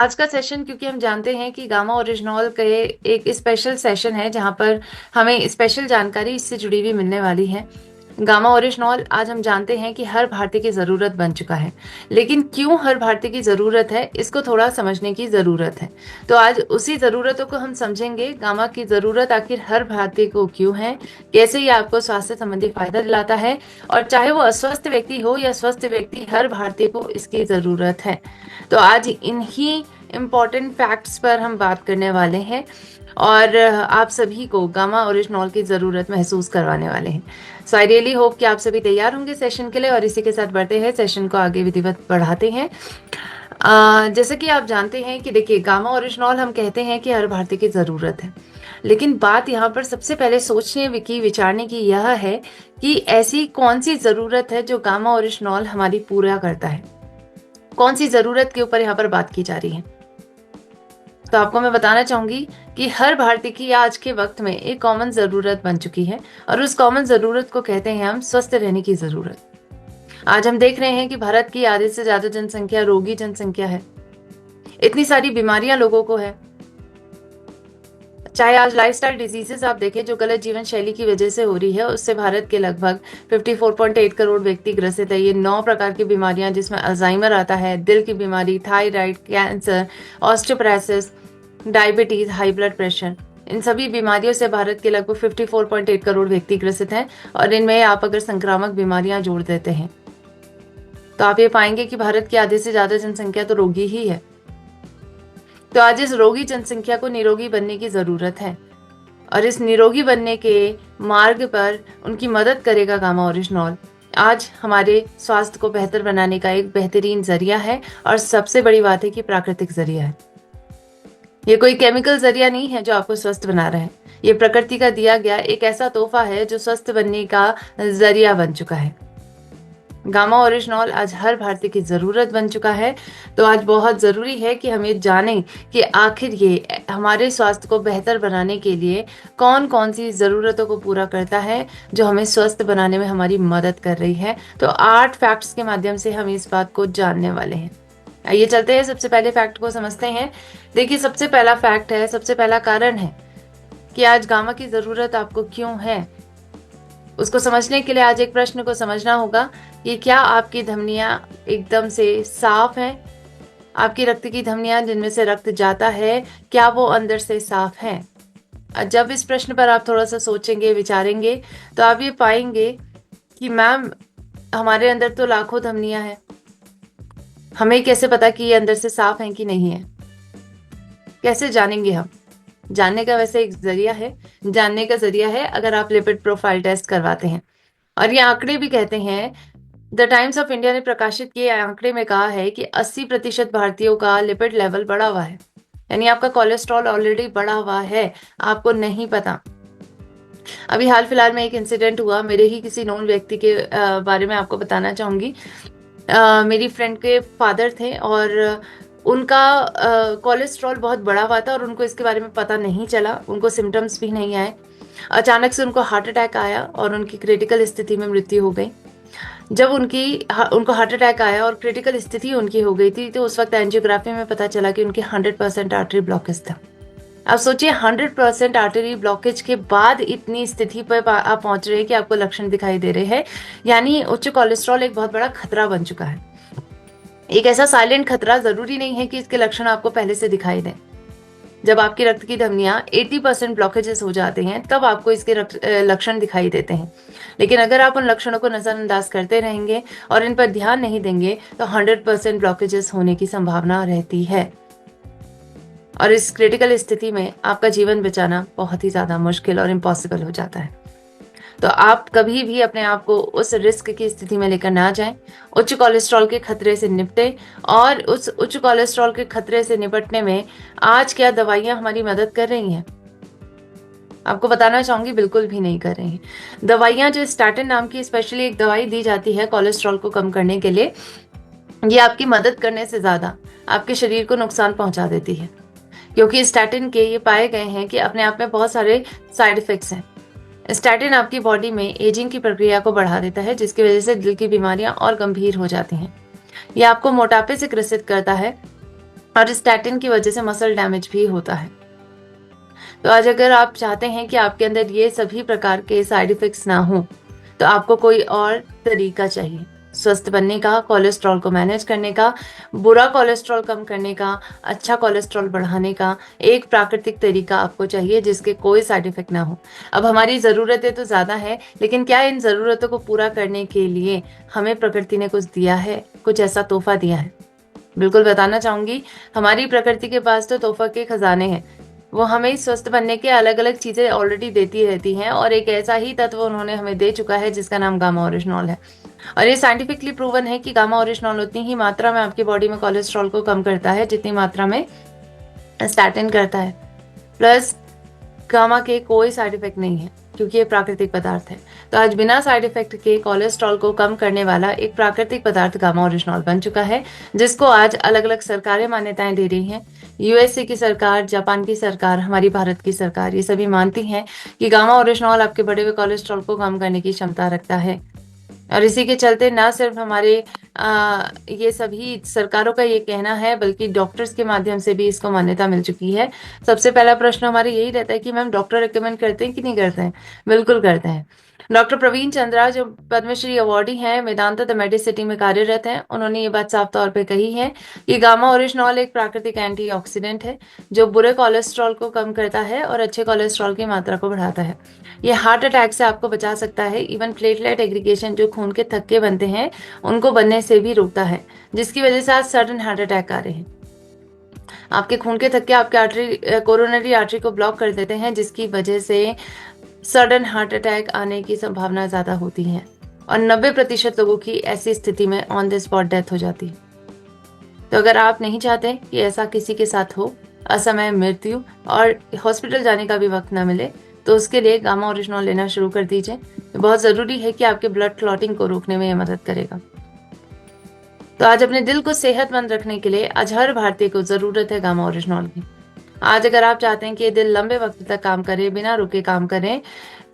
आज का सेशन क्योंकि हम जानते हैं कि गामा ओरिजिनॉल का ये एक स्पेशल सेशन है जहां पर हमें स्पेशल जानकारी इससे जुड़ी हुई मिलने वाली है। गामा ओरिजिनॉल आज हम जानते हैं कि हर भारतीय की ज़रूरत बन चुका है। लेकिन क्यों हर भारतीय की ज़रूरत है, इसको थोड़ा समझने की ज़रूरत है। तो आज उसी ज़रूरतों को हम समझेंगे। गामा की ज़रूरत आखिर हर भारतीय को क्यों है, कैसे ये आपको स्वास्थ्य संबंधी फायदा दिलाता है, और चाहे वो अस्वस्थ व्यक्ति हो या स्वस्थ व्यक्ति, हर भारतीय को इसकी ज़रूरत है। तो आज इन्हीं इम्पॉर्टेंट फैक्ट्स पर हम बात करने वाले हैं और आप सभी को गामा ओरिजिनॉल की ज़रूरत महसूस करवाने वाले हैं। सो आई रियली होप कि आप सभी तैयार होंगे सेशन के लिए, और इसी के साथ बढ़ते हैं, सेशन को आगे विधिवत बढ़ाते हैं। जैसे कि आप जानते हैं कि देखिए, गामा ओरिजिनॉल हम कहते हैं कि हर भारतीय की ज़रूरत है। लेकिन बात यहाँ पर सबसे पहले सोचने की, विचारने की यह है कि ऐसी कौन सी ज़रूरत है जो गामा ओरिजिनॉल हमारी पूरा करता है। कौन सी ज़रूरत के ऊपर यहाँ पर बात की जा रही है। तो आपको मैं बताना चाहूंगी कि हर भारतीय की आज के वक्त में एक कॉमन ज़रूरत बन चुकी है, और उस कॉमन ज़रूरत को कहते हैं हम स्वस्थ रहने की ज़रूरत। आज हम देख रहे हैं कि भारत की आधे से ज़्यादा जनसंख्या रोगी जनसंख्या है। इतनी सारी बीमारियां लोगों को है। चाहे आज लाइफस्टाइल डिजीजेस आप देखें जो गलत जीवन शैली की वजह से हो रही है, उससे भारत के लगभग 54.8 करोड़ व्यक्ति ग्रसित है। ये 9 प्रकार की बीमारियां, जिसमें अल्जाइमर आता है, दिल की बीमारी, thyroid, cancer, osteoporosis, diabetes, high blood pressure, इन सभी बीमारियों से भारत के लगभग 54.8 करोड़ व्यक्ति ग्रसित हैं। और इनमें आप अगर संक्रामक बीमारियां जोड़ देते हैं तो आप ये पाएंगे कि भारत की आधे से ज्यादा जनसंख्या तो रोगी ही है। तो आज इस रोगी जनसंख्या को निरोगी बनने की जरूरत है, और इस निरोगी बनने के मार्ग पर उनकी मदद करेगा गामा ओरिजिनॉल। आज हमारे स्वास्थ्य को बेहतर बनाने का एक बेहतरीन जरिया है, और सबसे बड़ी बात है कि प्राकृतिक जरिया है। ये कोई केमिकल जरिया नहीं है जो आपको स्वस्थ बना रहा है। ये प्रकृति का दिया गया एक ऐसा तोहफा है जो स्वस्थ बनने का जरिया बन चुका है। गामा ओरिजिनॉल आज हर भारतीय की ज़रूरत बन चुका है। तो आज बहुत ज़रूरी है कि हम ये जानें कि आखिर ये हमारे स्वास्थ्य को बेहतर बनाने के लिए कौन कौन सी ज़रूरतों को पूरा करता है, जो हमें स्वस्थ बनाने में हमारी मदद कर रही है। तो 8 फैक्ट्स के माध्यम से हम इस बात को जानने वाले हैं। आइए चलते हैं, सबसे पहले फैक्ट को समझते हैं। देखिए, सबसे पहला फैक्ट है, सबसे पहला कारण है कि आज गामा की ज़रूरत आपको क्यों है। उसको समझने के लिए आज एक प्रश्न को समझना होगा कि क्या आपकी धमनियां एकदम से साफ हैं। आपकी रक्त की धमनियां जिनमें से रक्त जाता है, क्या वो अंदर से साफ हैं। जब इस प्रश्न पर आप थोड़ा सा सोचेंगे, विचारेंगे, तो आप ये पाएंगे कि मैम, हमारे अंदर तो लाखों धमनियां हैं, हमें कैसे पता कि ये अंदर से साफ हैं कि नहीं है। कैसे जानेंगे हम। जानने का वैसे एक जरिया है, जानने का जरिया है अगर आप लिपिड प्रोफाइल टेस्ट करवाते हैं। और ये आंकड़े भी कहते हैं, द टाइम्स ऑफ इंडिया ने प्रकाशित किए आंकड़े में कहा है कि 80% भारतीयों का लिपिड लेवल बढ़ा हुआ है। यानी आपका कोलेस्ट्रॉल ऑलरेडी बढ़ा हुआ है, आपको नहीं पता। अभी हाल फिलहाल में एक इंसिडेंट हुआ, मेरे ही किसी नोन व्यक्ति के बारे में आपको बताना चाहूंगी। मेरी फ्रेंड के फादर थे, और उनका कोलेस्ट्रॉल बहुत बढ़ा हुआ था, और उनको इसके बारे में पता नहीं चला, उनको सिम्टम्स भी नहीं आए। अचानक से उनको हार्ट अटैक आया और उनकी क्रिटिकल स्थिति में मृत्यु हो गई। जब उनको हार्ट अटैक आया और क्रिटिकल स्थिति उनकी हो गई थी, तो उस वक्त एंजियोग्राफी में पता चला कि उनकी 100% आर्टरी ब्लॉकेज था। आप सोचिए, 100% आर्टरी ब्लॉकेज के बाद इतनी स्थिति पर आप पहुंच रहे हैं कि आपको लक्षण दिखाई दे रहे हैं। यानी उच्च कोलेस्ट्रॉल एक बहुत बड़ा खतरा बन चुका है। एक ऐसा साइलेंट खतरा, जरूरी नहीं है कि इसके लक्षण आपको पहले से दिखाई दें। जब आपकी रक्त की धमनियां 80% ब्लॉकेजेस हो जाते हैं, तब आपको इसके लक्षण दिखाई देते हैं। लेकिन अगर आप उन लक्षणों को नजरअंदाज करते रहेंगे और इन पर ध्यान नहीं देंगे, तो 100% ब्लॉकेजेस होने की संभावना रहती है, और इस क्रिटिकल स्थिति में आपका जीवन बचाना बहुत ही ज्यादा मुश्किल और इम्पॉसिबल हो जाता है। तो आप कभी भी अपने आप को उस रिस्क की स्थिति में लेकर ना जाएं। उच्च कोलेस्ट्रॉल के खतरे से निपटें, और उस उच्च कोलेस्ट्रॉल के खतरे से निपटने में आज क्या दवाइयां हमारी मदद कर रही हैं, आपको बताना चाहूंगी, बिल्कुल भी नहीं कर रही हैं। दवाइयां जो स्टैटिन नाम की स्पेशली एक दवाई दी जाती है कोलेस्ट्रॉल को कम करने के लिए, ये आपकी मदद करने से ज्यादा आपके शरीर को नुकसान पहुंचा देती है। क्योंकि स्टैटिन के ये पाए गए हैं कि अपने आप में बहुत सारे साइड इफेक्ट्स हैं। स्टैटिन आपकी बॉडी में एजिंग की प्रक्रिया को बढ़ा देता है, जिसकी वजह से दिल की बीमारियां और गंभीर हो जाती हैं। यह आपको मोटापे से ग्रसित करता है, और स्टैटिन की वजह से मसल डैमेज भी होता है। तो आज अगर आप चाहते हैं कि आपके अंदर ये सभी प्रकार के साइड इफेक्ट्स ना हो, तो आपको कोई और तरीका चाहिए स्वस्थ बनने का, कोलेस्ट्रॉल को मैनेज करने का, बुरा कोलेस्ट्रॉल कम करने का, अच्छा कोलेस्ट्रॉल बढ़ाने का एक प्राकृतिक तरीका आपको चाहिए जिसके कोई साइड इफेक्ट ना हो। अब हमारी ज़रूरतें तो ज़्यादा है, लेकिन क्या इन ज़रूरतों को पूरा करने के लिए हमें प्रकृति ने कुछ दिया है, कुछ ऐसा तोहफा दिया है? बिल्कुल बताना चाहूंगी, हमारी प्रकृति के पास तो तोहफा के खजाने हैं। वो हमें स्वस्थ बनने के अलग अलग चीजें ऑलरेडी देती रहती हैं, और एक ऐसा ही तत्व उन्होंने हमें दे चुका है जिसका नाम गामा ओरिजिनॉल है। और ये साइंटिफिकली प्रूवन है कि गामा ओरिजिनॉल उतनी ही मात्रा में आपकी बॉडी में कोलेस्ट्रॉल को कम करता है जितनी मात्रा में स्टैटिन करता है। प्लस गामा के कोई साइड इफेक्ट नहीं है क्योंकि ये प्राकृतिक पदार्थ है। तो आज बिना साइड इफेक्ट के कोलेस्ट्रॉल को कम करने वाला एक प्राकृतिक पदार्थ गामा ओरिजिनॉल बन चुका है, जिसको आज अलग अलग सरकारें मान्यताएं दे रही हैं। यूएसए की सरकार, जापान की सरकार, हमारी भारत की सरकार, ये सभी मानती हैं कि गामा ओरिजिनॉल आपके बढ़े हुए कोलेस्ट्रॉल को कम करने की क्षमता रखता है। और इसी के चलते ना सिर्फ हमारे ये सभी सरकारों का ये कहना है, बल्कि डॉक्टर्स के माध्यम से भी इसको मान्यता मिल चुकी है। सबसे पहला प्रश्न हमारे यही रहता है कि मैम डॉक्टर रिकमेंड करते हैं कि नहीं करते हैं? बिल्कुल करते हैं। डॉक्टर प्रवीण चंद्रा जो पद्मश्री अवार्डी हैं, वेदांता द मेडिसिटी में कार्यरत हैं, उन्होंने ये बात साफ तौर पे कही है कि गामा ओरिजिनॉल एक प्राकृतिक एंटीऑक्सीडेंट है जो बुरे कोलेस्ट्रॉल को कम करता है और अच्छे कोलेस्ट्रॉल की मात्रा को बढ़ाता है। ये हार्ट अटैक से आपको बचा सकता है। इवन प्लेटलेट एग्रीगेशन जो खून के थक्के बनते हैं उनको बनने से भी रोकता है, जिसकी वजह से आज सडन हार्ट अटैक आ रहे हैं। आपके खून के थक्के आपके आर्टरी, कोरोनरी आर्टरी को ब्लॉक कर देते हैं, जिसकी वजह से सडन हार्ट अटैक आने की संभावना ज्यादा होती है, और 90% लोगों की ऐसी स्थिति में ऑन द स्पॉट डेथ हो जाती है। तो अगर आप नहीं चाहते कि ऐसा किसी के साथ हो, असमय मृत्यु और हॉस्पिटल जाने का भी वक्त ना मिले, तो उसके लिए गामा ओरिजिनॉल लेना शुरू कर दीजिए। बहुत जरूरी है कि आपके ब्लड क्लॉटिंग को रोकने में यह मदद करेगा। तो आज अपने दिल को सेहतमंद रखने के लिए आज हर भारतीय को जरूरत है गामा ओरिजिनॉल की। आज अगर आप चाहते हैं कि ये दिल लंबे वक्त तक काम करे, बिना रुके काम करें,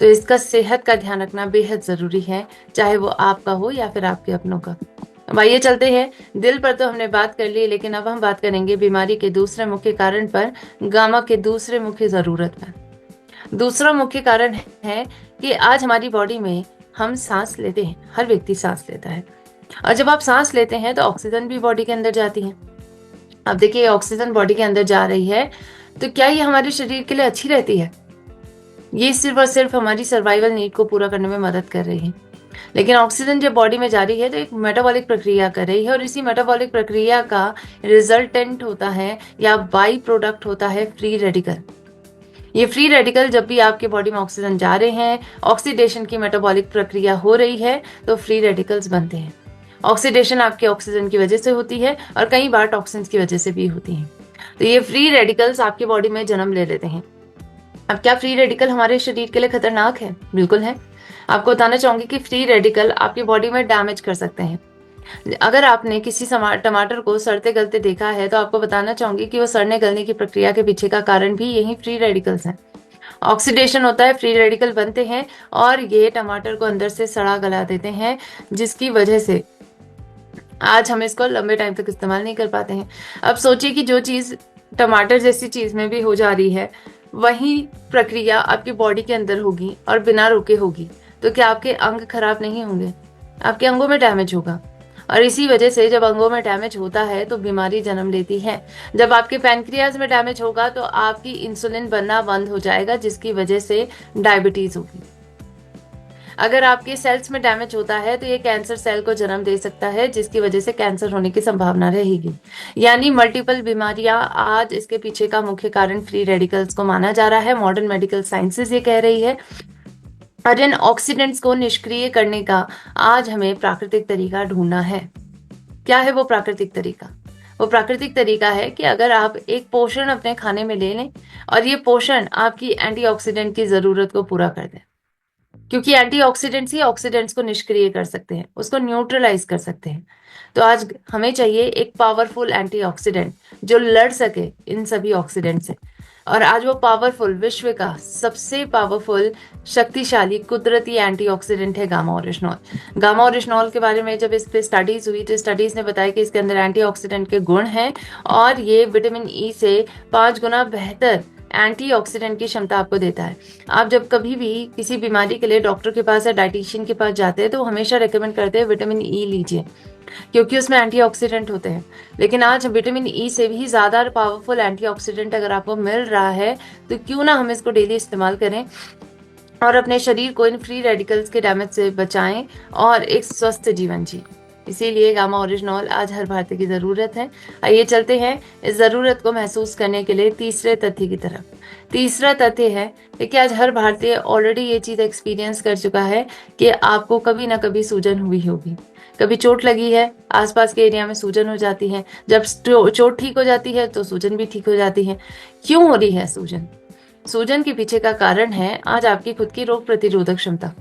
तो इसका सेहत का ध्यान रखना बेहद जरूरी है, चाहे वो आपका हो या फिर आपके अपनों का। अब आइए चलते हैं, दिल पर तो हमने बात कर ली, लेकिन अब हम बात करेंगे बीमारी के दूसरे मुख्य कारण पर, गामा के दूसरे मुख्य जरूरत पर। दूसरा मुख्य कारण है कि आज हमारी बॉडी में हम सांस लेते हैं, हर व्यक्ति सांस लेता है, और जब आप सांस लेते हैं तो ऑक्सीजन भी बॉडी के अंदर जाती है। अब देखिए, ऑक्सीजन बॉडी के अंदर जा रही है, तो क्या ये हमारे शरीर के लिए अच्छी रहती है? ये सिर्फ और सिर्फ हमारी सर्वाइवल नीड को पूरा करने में मदद कर रही है। लेकिन ऑक्सीजन जब बॉडी में जा रही है तो एक मेटाबॉलिक प्रक्रिया कर रही है, और इसी मेटाबॉलिक प्रक्रिया का रिजल्टेंट होता है या बाई प्रोडक्ट होता है फ्री रेडिकल। ये फ्री रेडिकल जब भी आपके बॉडी में ऑक्सीजन जा रहे हैं, ऑक्सीडेशन की मेटाबॉलिक प्रक्रिया हो रही है, तो फ्री रेडिकल्स बनते हैं। ऑक्सीडेशन आपके ऑक्सीजन की वजह से होती है और कई बार टॉक्सिन्स की वजह से भी होती है। तो ये फ्री रेडिकल्स आपकी बॉडी में जन्म ले लेते हैं। अब क्या फ्री रेडिकल हमारे शरीर के लिए खतरनाक है? बिल्कुल है। आपको बताना चाहूंगी कि फ्री रेडिकल आपकी बॉडी में डैमेज कर सकते हैं। अगर आपने किसी टमाटर को सड़ते गलते देखा है, तो आपको बताना चाहूंगी कि वो सड़ने गलने की प्रक्रिया के पीछे का कारण भी यही फ्री रेडिकल्स हैं। ऑक्सीडेशन होता है, फ्री रेडिकल बनते हैं, और ये टमाटर को अंदर से सड़ा गला देते हैं, जिसकी वजह से आज हम इसको लंबे टाइम तक इस्तेमाल नहीं कर पाते हैं। अब सोचिए कि जो चीज टमाटर जैसी चीज में भी हो जा रही है, वही प्रक्रिया आपकी बॉडी के अंदर होगी और बिना रुके होगी, तो क्या आपके अंग खराब नहीं होंगे? आपके अंगों में डैमेज होगा, और इसी वजह से जब अंगों में डैमेज होता है तो बीमारी जन्म लेती है। जब आपके पैनक्रियाज में डैमेज होगा तो आपकी इंसुलिन बनना बंद हो जाएगा, जिसकी वजह से डायबिटीज होगी। अगर आपके सेल्स में डैमेज होता है तो ये कैंसर सेल को जन्म दे सकता है, जिसकी वजह से कैंसर होने की संभावना रहेगी। यानी मल्टीपल बीमारियां आज इसके पीछे का मुख्य कारण फ्री रेडिकल्स को माना जा रहा है। मॉडर्न मेडिकल साइंसेज ये कह रही है, और इन ऑक्सीडेंट्स को निष्क्रिय करने का आज हमें प्राकृतिक तरीका ढूंढना है। क्या है वो प्राकृतिक तरीका? वो प्राकृतिक तरीका है कि अगर आप एक पोषण अपने खाने में ले लें, और ये पोषण आपकी एंटीऑक्सीडेंट की जरूरत को पूरा कर दे, क्योंकि एंटीऑक्सीडेंट्स ही ऑक्सीडेंट्स को निष्क्रिय कर सकते हैं, उसको न्यूट्रलाइज कर सकते हैं। तो आज हमें चाहिए एक पावरफुल एंटीऑक्सीडेंट जो लड़ सके इन सभी ऑक्सीडेंट से। और आज वो पावरफुल, विश्व का सबसे पावरफुल, शक्तिशाली कुदरती एंटीऑक्सीडेंट है गामा ओरिजिनॉल। गामा ओरिजिनॉल के बारे में जब इस पे स्टडीज हुई तो स्टडीज ने बताया कि इसके अंदर एंटीऑक्सीडेंट के गुण हैं और ये विटामिन ई से 5 गुना बेहतर एंटीऑक्सीडेंट की क्षमता आपको देता है। आप जब कभी भी किसी बीमारी के लिए डॉक्टर के पास या डाइटिशियन के पास जाते हैं तो वो हमेशा रेकमेंड करते हैं विटामिन ई लीजिए, क्योंकि उसमें एंटीऑक्सीडेंट होते हैं। लेकिन आज विटामिन ई से भी ज़्यादा पावरफुल एंटीऑक्सीडेंट अगर आपको मिल रहा है तो क्यों ना हम इसको डेली इस्तेमाल करें और अपने शरीर को इन फ्री रेडिकल्स के डैमेज से बचाएं और एक स्वस्थ जीवन जिए। इसीलिए गामा ओरिजिनॉल आज हर भारतीय की ज़रूरत है। आइए चलते हैं इस ज़रूरत को महसूस करने के लिए तीसरे तथ्य की तरफ। तीसरा तथ्य है कि आज हर भारतीय ऑलरेडी ये चीज़ एक्सपीरियंस कर चुका है कि आपको कभी ना कभी सूजन हुई होगी, कभी चोट लगी है, आसपास के एरिया में सूजन हो जाती है। जब चोट ठीक हो जाती है तो सूजन भी ठीक हो जाती है। क्यों हो रही है सूजन? सूजन के पीछे का कारण है आज आपकी खुद की रोग प्रतिरोधक क्षमता।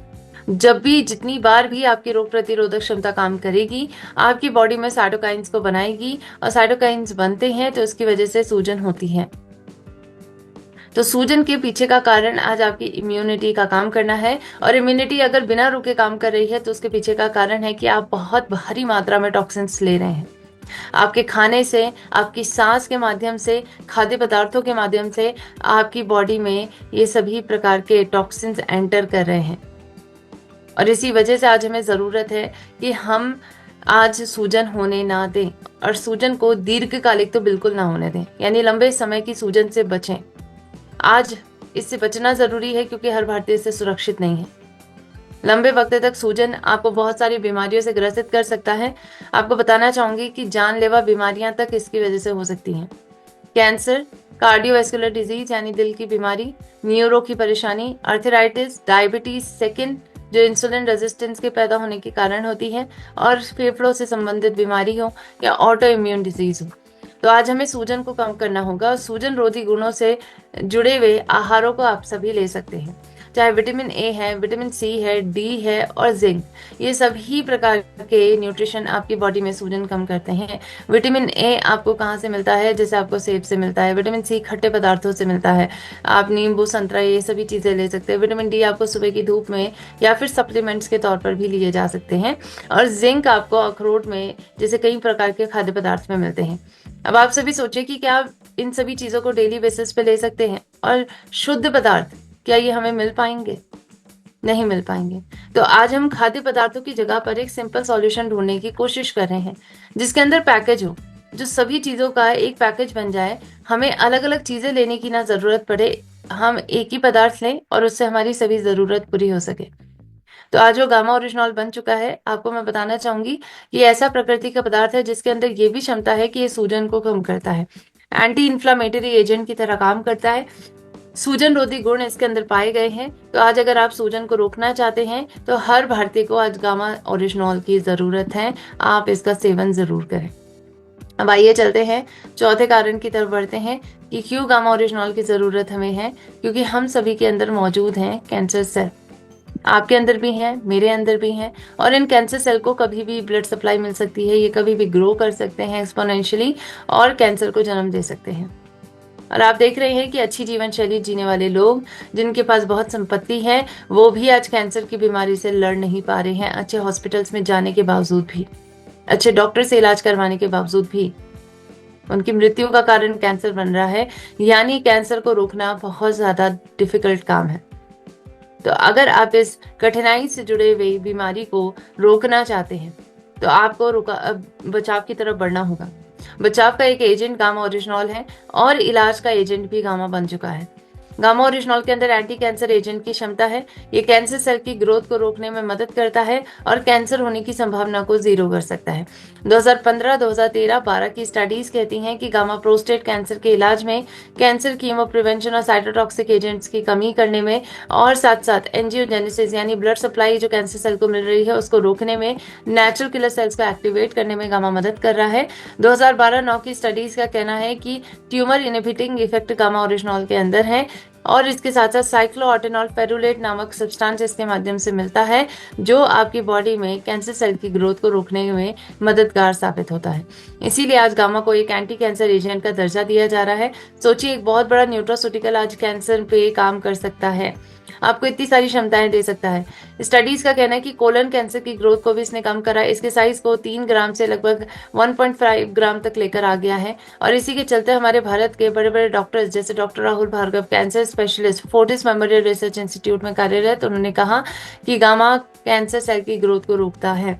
जब भी, जितनी बार भी आपकी रोग प्रतिरोधक क्षमता काम करेगी, आपकी बॉडी में साइटोकाइंस को बनाएगी और साइटोकाइंस बनते हैं तो उसकी वजह से सूजन होती है। तो सूजन के पीछे का कारण आज आपकी इम्यूनिटी का काम करना है और इम्यूनिटी अगर बिना रुके काम कर रही है तो उसके पीछे का कारण है कि आप बहुत भारी मात्रा में टॉक्सिन्स ले रहे हैं। आपके खाने से, आपकी सांस के माध्यम से, खाद्य पदार्थों के माध्यम से आपकी बॉडी में ये सभी प्रकार के टॉक्सिन्स एंटर कर रहे हैं और इसी वजह से आज हमें ज़रूरत है कि हम आज सूजन होने ना दें और सूजन को दीर्घकालिक तो बिल्कुल ना होने दें, यानी लंबे समय की सूजन से बचें। आज इससे बचना ज़रूरी है क्योंकि हर भारतीय इससे सुरक्षित नहीं है। लंबे वक्त तक सूजन आपको बहुत सारी बीमारियों से ग्रसित कर सकता है। आपको बताना चाहूँगी कि जानलेवा बीमारियां तक इसकी वजह से हो सकती हैं। कैंसर, कार्डियोवैस्कुलर डिजीज यानी दिल की बीमारी, न्यूरो की परेशानी, आर्थराइटिस, डायबिटीज सेकंड जो इंसुलिन रेजिस्टेंस के पैदा होने के कारण होती है, और फेफड़ों से संबंधित बीमारी हो या ऑटो इम्यून डिजीज हो। तो आज हमें सूजन को कम करना होगा और सूजन रोधी गुणों से जुड़े हुए आहारों को आप सभी ले सकते हैं, चाहे विटामिन ए है, विटामिन सी है, डी है और जिंक। ये सभी प्रकार के न्यूट्रिशन आपकी बॉडी में सूजन कम करते हैं। विटामिन ए आपको कहाँ से मिलता है? जैसे आपको सेब से मिलता है। विटामिन सी खट्टे पदार्थों से मिलता है, आप नींबू, संतरा, ये सभी चीज़ें ले सकते हैं। विटामिन डी आपको सुबह की धूप में या फिर सप्लीमेंट्स के तौर पर भी लिए जा सकते हैं। और जिंक आपको अखरोट में, जैसे कई प्रकार के खाद्य पदार्थ में मिलते हैं। अब आप सभी सोचिए कि क्या आप इन सभी चीज़ों को डेली बेसिस पे ले सकते हैं? और शुद्ध पदार्थ क्या ये हमें मिल पाएंगे? नहीं मिल पाएंगे। तो आज हम खाद्य पदार्थों की जगह पर एक सिंपल सॉल्यूशन ढूंढने की कोशिश कर रहे हैं जिसके अंदर पैकेज हो, जो सभी चीज़ों का एक पैकेज बन जाए। हमें अलग अलग चीज़ें लेने की ना ज़रूरत पड़े, हम एक ही पदार्थ लें और उससे हमारी सभी ज़रूरत पूरी हो सके। तो आज जो गामा ओरिजिनॉल बन चुका है, आपको मैं बताना चाहूंगी कि ऐसा प्रकृति का पदार्थ है जिसके अंदर ये भी क्षमता है कि ये सूजन को कम करता है, एंटी इन्फ्लामेटरी एजेंट की तरह काम करता है। सूजन रोधी गुण इसके अंदर पाए गए हैं। तो आज अगर आप सूजन को रोकना चाहते हैं तो हर भारतीय को आज गामा ओरिजिनॉल की ज़रूरत है। आप इसका सेवन ज़रूर करें। अब आइए चलते हैं चौथे कारण की तरफ बढ़ते हैं कि क्यों गामा ओरिजिनॉल की ज़रूरत हमें है। क्योंकि हम सभी के अंदर मौजूद हैं कैंसर सेल। आपके अंदर भी हैं, मेरे अंदर भी हैं, और इन कैंसर सेल को कभी भी ब्लड सप्लाई मिल सकती है। ये कभी भी ग्रो कर सकते हैं एक्सपोनेंशियली और कैंसर को जन्म दे सकते हैं। और आप देख रहे हैं कि अच्छी जीवन शैली जीने वाले लोग जिनके पास बहुत संपत्ति है वो भी आज कैंसर की बीमारी से लड़ नहीं पा रहे हैं। अच्छे हॉस्पिटल्स में जाने के बावजूद भी, अच्छे डॉक्टर से इलाज करवाने के बावजूद भी उनकी मृत्यु का कारण कैंसर बन रहा है। यानी कैंसर को रोकना बहुत ज़्यादा डिफिकल्ट काम है। तो अगर आप इस कठिनाई से जुड़े हुए बीमारी को रोकना चाहते हैं तो आपको बचाव की तरफ बढ़ना होगा। बचाव का एक एजेंट गामा ओरिजिनॉल है और इलाज का एजेंट भी गामा बन चुका है। गामा ओरिजिनॉल के अंदर एंटी कैंसर एजेंट की क्षमता है। ये कैंसर सेल की ग्रोथ को रोकने में मदद करता है और कैंसर होने की संभावना को जीरो कर सकता है। 2015, 2013, 12 की स्टडीज कहती हैं कि गामा प्रोस्टेट कैंसर के इलाज में, कैंसर कीमो प्रिवेंशन और साइटोटॉक्सिक एजेंट्स की कमी करने में, और साथ साथ एंजियोजेनेसिस यानी ब्लड सप्लाई जो कैंसर सेल को मिल रही है उसको रोकने में, नेचुरल किलर सेल्स को एक्टिवेट करने में गामा मदद कर रहा है। 2012-9 की स्टडीज का कहना है कि tumour inhibiting effect gamma oryzanol के अंदर है। और इसके साथ साथ साइक्लोऑटेनॉल फेरुलेट नामक सब्सटेंस इसके माध्यम से मिलता है, जो आपकी बॉडी में कैंसर सेल की ग्रोथ को रोकने में मददगार साबित होता है। इसीलिए आज गामा को एक एंटी कैंसर एजेंट का दर्जा दिया जा रहा है। सोचिए, एक बहुत बड़ा न्यूट्रोस्यूटिकल आज कैंसर पे काम कर सकता है, आपको इतनी सारी क्षमताएं दे सकता है। स्टडीज का कहना है कि कोलन कैंसर की ग्रोथ को भी इसने कम करा, इसके साइज को 3 ग्राम से लगभग 1.5 ग्राम तक लेकर आ गया है। और इसी के चलते हमारे भारत के बड़े बड़े डॉक्टर्स जैसे doctor Rahul Bhargav, cancer specialist, Fortis memorial research institute में कार्यरत, उन्होंने कहा कि गामा कैंसर सेल की ग्रोथ को रोकता है।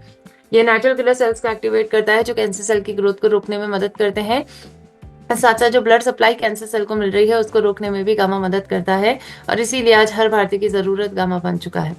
ये नेचुरल किलर सेल्स को एक्टिवेट करता है जो कैंसर सेल की ग्रोथ को रोकने में मदद करते हैं। साथ साथ जो ब्लड सप्लाई कैंसर सेल को मिल रही है उसको रोकने में भी गामा मदद करता है, और इसीलिए आज हर भारतीय की जरूरत गामा बन चुका है।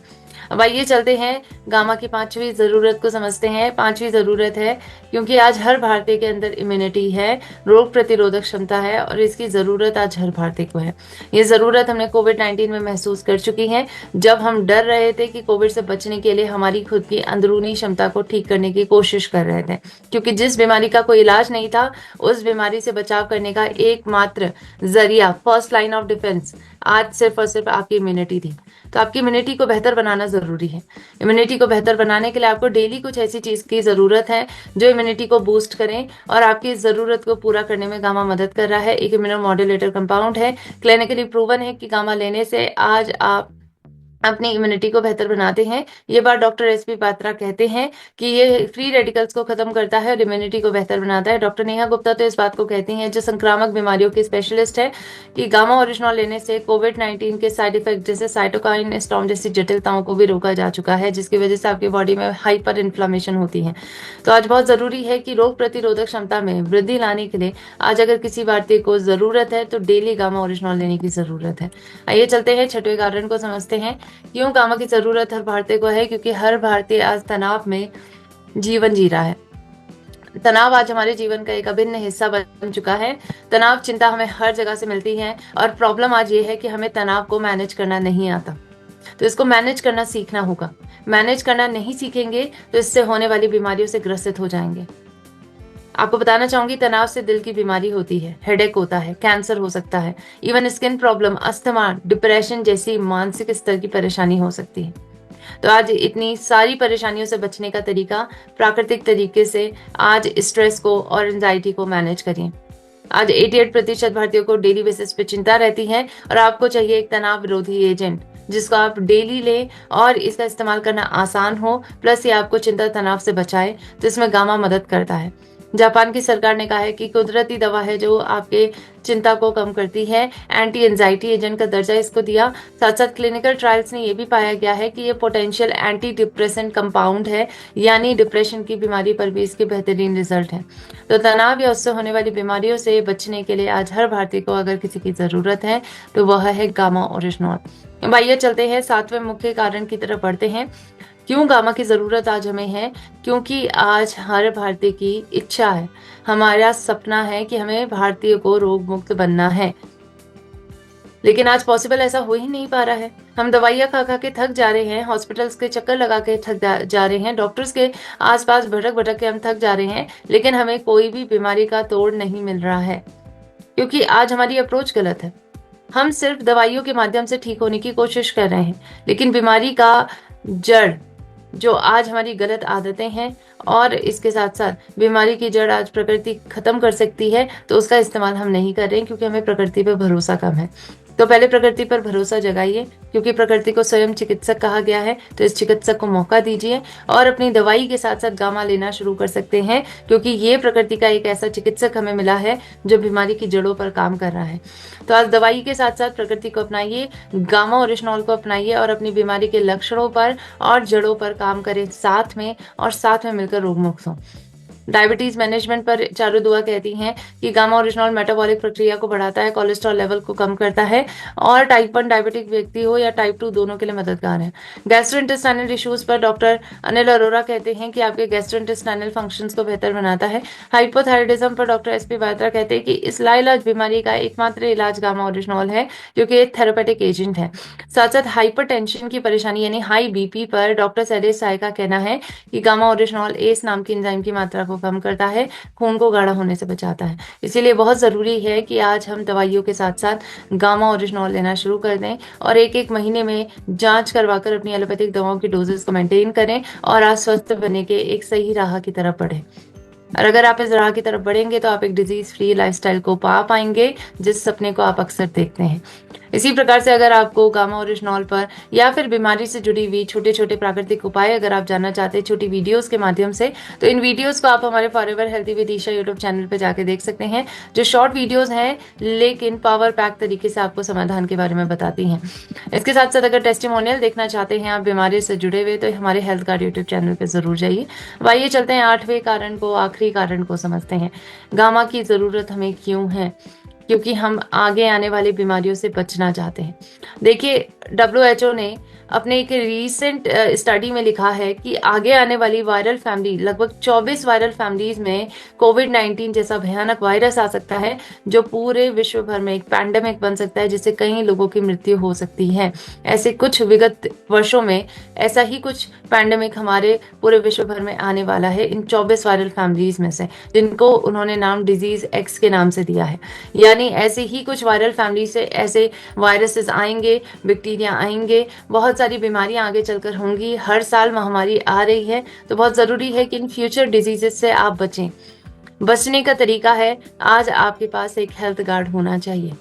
अब आइए चलते हैं गामा की 5वीं जरूरत को समझते हैं। 5वीं जरूरत है क्योंकि आज हर भारतीय के अंदर इम्यूनिटी है, रोग प्रतिरोधक क्षमता है, और इसकी जरूरत आज हर भारतीय को है। ये जरूरत हमने कोविड-19 में महसूस कर चुकी है, जब हम डर रहे थे कि कोविड से बचने के लिए हमारी खुद की अंदरूनी क्षमता को ठीक करने की कोशिश कर रहे थे, क्योंकि जिस बीमारी का कोई इलाज नहीं था, उस बीमारी से बचाव करने का एकमात्र जरिया, फर्स्ट लाइन ऑफ डिफेंस, आज सिर्फ और सिर्फ आपकी इम्यूनिटी थी। तो आपकी इम्यूनिटी को बेहतर बनाना जरूरी है। इम्यूनिटी को बेहतर बनाने के लिए आपको डेली कुछ ऐसी चीज की जरूरत है जो इम्यूनिटी को बूस्ट करें, और आपकी इस जरूरत को पूरा करने में गामा मदद कर रहा है। एक इम्यूनोमॉड्यूलेटर कंपाउंड है, क्लिनिकली प्रूवन है कि गामा लेने से आज आप अपनी इम्यूनिटी को बेहतर बनाते हैं। ये बात डॉक्टर एसपी पात्रा कहते हैं कि ये फ्री रेडिकल्स को खत्म करता है और इम्यूनिटी को बेहतर बनाता है। डॉक्टर नेहा गुप्ता तो इस बात को कहती हैं, जो संक्रामक बीमारियों की स्पेशलिस्ट है, कि गामा ओरिजिनॉल लेने से कोविड-19 के साइड इफेक्ट जैसे साइटोकाइन स्टॉर्म जैसी जटिलताओं को भी रोका जा चुका है, जिसकी वजह से आपकी बॉडी में हाइपर इन्फ्लामेशन होती है। तो आज बहुत जरूरी है कि रोग प्रतिरोधक क्षमता में वृद्धि लाने के लिए आज अगर किसी भारतीय को जरूरत है तो डेली गामा ओरिजिनॉल लेने की जरूरत है। आइए चलते हैं 6वें कारण को समझते हैं, क्यों गामा की जरूरत हर भारतीय को है। क्योंकि हर भारतीय आज तनाव में जीवन जी रहा है। तनाव आज हमारे जीवन का एक अभिन्न हिस्सा बन चुका है। तनाव चिंता हमें हर जगह से मिलती है, और प्रॉब्लम आज ये है कि हमें तनाव को मैनेज करना नहीं आता। तो इसको मैनेज करना सीखना होगा। मैनेज करना नहीं सीखेंगे तो इससे होने वाली बीमारियों से ग्रसित हो जाएंगे। आपको बताना चाहूंगी, तनाव से दिल की बीमारी होती है, हेडेक होता है, कैंसर हो सकता है, even skin problem, asthma, depression जैसी मानसिक स्तर की परेशानी हो सकती है। तो आज इतनी सारी परेशानियों से बचने का तरीका प्राकृतिक तरीके से आज स्ट्रेस को और एंजाइटी को मैनेज करिए। आज 88% भारतीयों को डेली बेसिस पे चिंता रहती है, और आपको चाहिए एक तनाव विरोधी एजेंट जिसको आप डेली लें और इसका इस्तेमाल करना आसान हो, प्लस ये आपको चिंता तनाव से बचाए। तो इसमें गामा मदद करता है। जापान की सरकार ने कहा है कि कुदरती दवा है जो आपके चिंता को कम करती है, एंटी एंजाइटी एजेंट का दर्जा इसको दिया। साथ साथ क्लिनिकल ट्रायल्स ने यह भी पाया गया है कि ये पोटेंशियल एंटी डिप्रेसेंट कंपाउंड है, यानी डिप्रेशन की बीमारी पर भी इसके बेहतरीन रिजल्ट है। तो तनाव या उससे होने वाली बीमारियों से बचने के लिए आज हर भारतीय को अगर किसी की जरूरत है तो वह है गामा ओरिजिनॉल। आइए चलते हैं 7वें मुख्य कारण की तरफ बढ़ते हैं, क्यों गामा की जरूरत आज हमें है। क्योंकि आज हर भारतीय की इच्छा है, हमारा सपना है कि हमें भारतीय को रोग मुक्त बनना है, लेकिन आज पॉसिबल ऐसा हो ही नहीं पा रहा है। हम दवाइयाँ खा खा के थक जा रहे हैं, हॉस्पिटल्स के चक्कर लगा के थक जा रहे हैं, डॉक्टर्स के आसपास भटक भटक के हम थक जा रहे हैं, लेकिन हमें कोई भी बीमारी का तोड़ नहीं मिल रहा है, क्योंकि आज हमारी अप्रोच गलत है। हम सिर्फ दवाइयों के माध्यम से ठीक होने की कोशिश कर रहे हैं, लेकिन बीमारी का जड़ जो आज हमारी गलत आदतें हैं, और इसके साथ साथ बीमारी की जड़ आज प्रकृति खत्म कर सकती है, तो उसका इस्तेमाल हम नहीं कर रहे हैं क्योंकि हमें प्रकृति पर भरोसा कम है। तो पहले प्रकृति पर भरोसा जगाइए, क्योंकि प्रकृति को स्वयं चिकित्सक कहा गया है। तो इस चिकित्सक को मौका दीजिए और अपनी दवाई के साथ साथ गामा लेना शुरू कर सकते हैं, क्योंकि ये प्रकृति का एक ऐसा चिकित्सक हमें मिला है जो बीमारी की जड़ों पर काम कर रहा है। तो आज दवाई के साथ साथ प्रकृति को अपनाइए, गामा ओरिजिनॉल को अपनाइए और अपनी बीमारी के लक्षणों पर और जड़ों पर काम करें साथ में, और साथ में मिलकर रोग मुक्त हों। डायबिटीज मैनेजमेंट पर चारू दुआ कहती हैं कि गामा ओरिजिनॉल मेटाबॉलिक प्रक्रिया को बढ़ाता है, कोलेस्ट्रॉल लेवल को कम करता है, और टाइप 1 डायबिटिक व्यक्ति हो या टाइप 2 दोनों के लिए मददगार है। गैस्ट्रोइंटेस्टाइनल इश्यूज पर डॉक्टर अनिल अरोरा कहते हैं कि आपके गैस्ट्रोइंटेस्टाइनल फंक्शंस को बेहतर बनाता है। हाइपोथायराइडिज्म पर डॉक्टर एसपी बात्रा कहते हैं कि इस लाइलाज बीमारी का एकमात्र इलाज गामा ओरिजिनॉल है, जो कि एक थेरेपेटिक एजेंट है। साथ साथ हाइपरटेंशन की परेशानी यानी हाई बीपी पर डॉक्टर शैलेश साय का कहना है कि गामा ओरिजिनॉल एस नाम की एंजाइम की मात्रा को को कम करता है, खून को गाढ़ा होने से बचाता है। इसीलिए बहुत ज़रूरी है कि आज हम दवाइयों के साथ-साथ गामा ओरिजिनॉल लेना शुरू कर दें और 1-1 महीने में जाँच करवाकर अपनी एलोपैथिक दवाओं की डोज़ेज़ को मेंटेन करें और आज स्वस्थ बनने के एक सही राह की तरफ बढ़ें। और अगर आप इस राह की तरफ बढ़ेंगे तो आप एक डिजीज़ फ्री लाइफ़स्टाइल को पा पाएँगे, जिस सपने को आप अक्सर देखते हैं। इसी प्रकार से अगर आपको गामा ओरिजिनॉल पर या फिर बीमारी से जुड़ी हुई छोटे-छोटे प्राकृतिक उपाय अगर आप जानना चाहते हैं छोटी वीडियोज़ के माध्यम से, तो इन वीडियोज़ को आप हमारे forever healthy with Isha YouTube channel पे जाके देख सकते हैं, जो शॉर्ट वीडियोज़ हैं, लेकिन पावर पैक तरीके से आपको समाधान के बारे में बताती हैं। इसके साथ-साथ अगर टेस्टिमोनियल देखना चाहते हैं आप बीमारी से जुड़े हुए, तो हमारे हेल्थ गार्ड यूट्यूब चैनल पे ज़रूर जाइए। अब आइए चलते हैं 8वें कारण को, आखिरी कारण को समझते हैं। गामा की ज़रूरत हमें क्यों है? क्योंकि हम आगे आने वाली बीमारियों से बचना चाहते हैं। देखिए, WHO ने अपने एक रीसेंट स्टडी में लिखा है कि आगे आने वाली वायरल फैमिली, लगभग 24 वायरल फैमिलीज़ में कोविड-19 जैसा भयानक वायरस आ सकता है, जो पूरे विश्व भर में एक पैंडेमिक बन सकता है, जिससे कई लोगों की मृत्यु हो सकती है। ऐसे कुछ विगत वर्षों में ऐसा ही कुछ पैंडेमिक हमारे पूरे विश्व भर में आने वाला है, इन 24 वायरल फैमिलीज़ में से, जिनको उन्होंने नाम डिज़ीज़ एक्स के नाम से दिया है। यानी ऐसे ही कुछ वायरल फैमिली से ऐसे वायरसेस आएँगे, बैक्टीरिया आएँगे, बहुत सारी बीमारियां आगे चलकर होंगी। हर साल महामारी आ रही है, तो बहुत ज़रूरी है कि इन फ्यूचर डिजीजेस से आप बचें। बचने का तरीका है, आज आपके पास एक हेल्थ गार्ड होना चाहिए।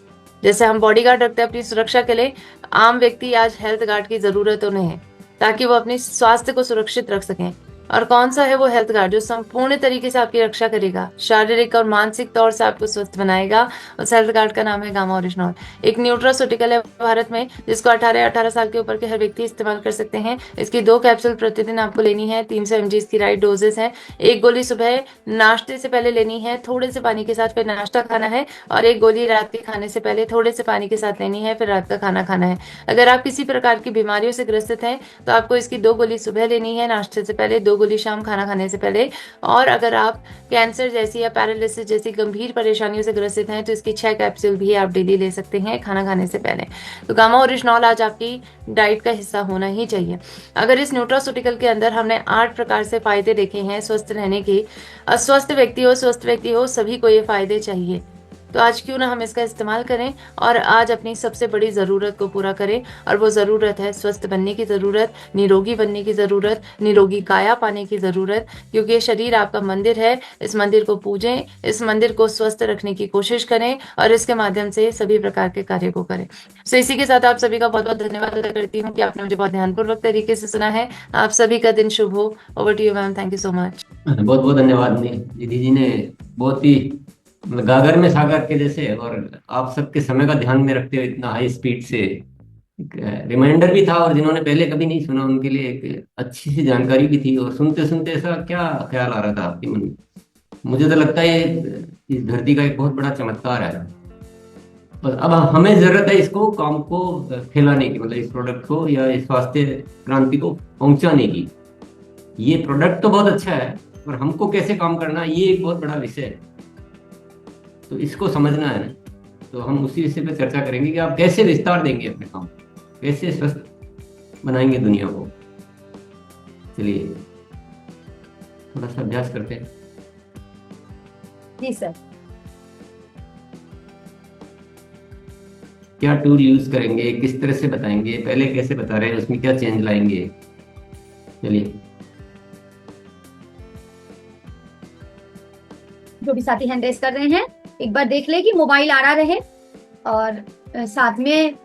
जैसे हम बॉडीगार्ड रखते हैं अपनी सुरक्षा के लिए, आम व्यक्ति आज हेल्थ गार्ड की ज़रूरत उन्हें है, ताकि वो अपने स्वास्थ्य को सुरक्षित रख सकें। और कौन सा है वो हेल्थ गार्ड जो संपूर्ण तरीके से आपकी रक्षा करेगा, शारीरिक और मानसिक तौर से आपको स्वस्थ बनाएगा? उस हेल्थ गार्ड का नाम है गामा ओरिजिनॉल। एक न्यूट्रास्यूटिकल है भारत में, जिसको 18 साल के ऊपर के हर व्यक्ति इस्तेमाल कर सकते हैं। इसकी 2 कैप्सूल प्रतिदिन आपको लेनी है, 300 mg की राइट डोजेस है। 1 गोली सुबह नाश्ते से पहले लेनी है, थोड़े से पानी के साथ, फिर नाश्ता खाना है, और 1 गोली रात के खाने से पहले थोड़े से पानी के साथ लेनी है, फिर रात का खाना खाना है। अगर आप किसी प्रकार की बीमारियों से ग्रसित हैं, तो आपको इसकी 2 गोली सुबह लेनी है नाश्ते से पहले, 2 गोली शाम खाना खाने से पहले। और अगर आप कैंसर जैसी या पैरालिसिस जैसी गंभीर परेशानियों से ग्रसित हैं, तो इसकी 6 कैप्सूल भी आप डेली ले सकते हैं खाना खाने से पहले। तो गामा ओरिजिनॉल आज आपकी डाइट का हिस्सा होना ही चाहिए। अगर इस न्यूट्रास्यूटिकल के अंदर हमने 8 प्रकार से फायदे देखे हैं स्वस्थ रहने के, अस्वस्थ व्यक्ति हो, स्वस्थ व्यक्ति हो, सभी को ये फायदे चाहिए। तो आज क्यों ना हम इसका इस्तेमाल करें और आज अपनी सबसे बड़ी ज़रूरत को पूरा करें, और वो ज़रूरत है स्वस्थ बनने की ज़रूरत, निरोगी बनने की ज़रूरत, निरोगी काया पाने की ज़रूरत। क्योंकि ये शरीर आपका मंदिर है, इस मंदिर को पूजें, इस मंदिर को स्वस्थ रखने की कोशिश करें और इसके माध्यम से सभी प्रकार के कार्य को करें। तो इसी के साथ आप सभी का बहुत बहुत धन्यवाद अदा करती हूँ कि आपने मुझे बहुत ध्यानपूर्वक तरीके से सुना है। आप सभी का दिन शुभ हो। Over to you ma'am, thank you so much. बहुत बहुत धन्यवाद निधि जी ने बहुत ही गागर में सागर के जैसे, और आप सबके समय का ध्यान में रखते हुए इतना हाई स्पीड से एक रिमाइंडर भी था, और जिन्होंने पहले कभी नहीं सुना उनके लिए एक अच्छी सी जानकारी भी थी। और सुनते सुनते ऐसा क्या ख्याल आ रहा था आपके मन में? मुझे तो लगता है इस धरती का एक बहुत बड़ा चमत्कार है। बस अब हमें जरूरत है इसको काम को फैलाने की, मतलब इस प्रोडक्ट को या इस स्वास्थ्य क्रांति को पहुंचाने की। ये प्रोडक्ट तो बहुत अच्छा है, पर हमको कैसे काम करना है ये एक बहुत बड़ा विषय है। तो इसको समझना है ना, तो हम उसी विषय पे चर्चा करेंगे कि आप कैसे विस्तार देंगे अपने काम, कैसे स्वस्थ बनाएंगे दुनिया को। चलिए थोड़ा सा अभ्यास करते हैं। जी सर। क्या टूल यूज करेंगे, किस तरह से बताएंगे, पहले कैसे बता रहे हैं, उसमें क्या चेंज लाएंगे? चलिए। जो भी साथी हैंड रेस कर रहे हैं, एक बार देख ले कि मोबाइल आ रहा रहे और साथ में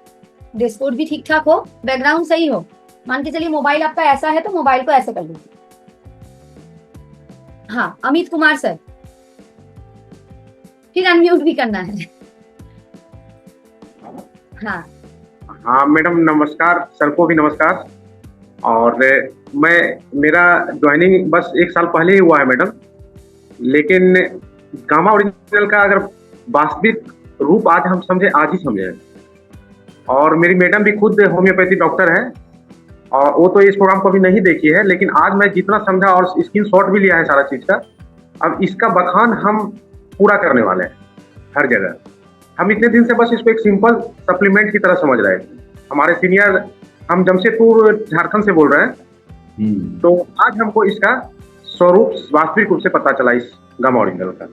डिस्कोड भी ठीक ठाक हो, बैकग्राउंड सही हो। मान के चलिए मोबाइल आपका ऐसा है तो मोबाइल को ऐसे कर लीजिए। हाँ, अमित कुमार सर, फिर अनम्यूट भी करना है। हाँ हाँ मैडम नमस्कार, सर को भी नमस्कार। और मेरा ज्वाइनिंग बस 1 साल पहले ही हुआ है मैडम, लेकिन गामा ओरिजिनल का अगर वास्तविक रूप आज हम समझे, आज ही समझे। और मेरी मैडम भी खुद होम्योपैथी डॉक्टर है, और वो तो इस प्रोग्राम को भी नहीं देखी है, लेकिन आज मैं जितना समझा और स्क्रीन शॉट भी लिया है सारा चीज़ का, अब इसका बखान हम पूरा करने वाले हैं हर जगह। हम इतने दिन से बस इसको एक सिंपल सप्लीमेंट की तरह समझ रहे हैं। हमारे सीनियर, हम जमशेदपुर झारखंड से बोल रहे हैं, तो आज हमको इसका स्वरूप वास्तविक रूप से पता चला इस गामा ओरिजिनल का।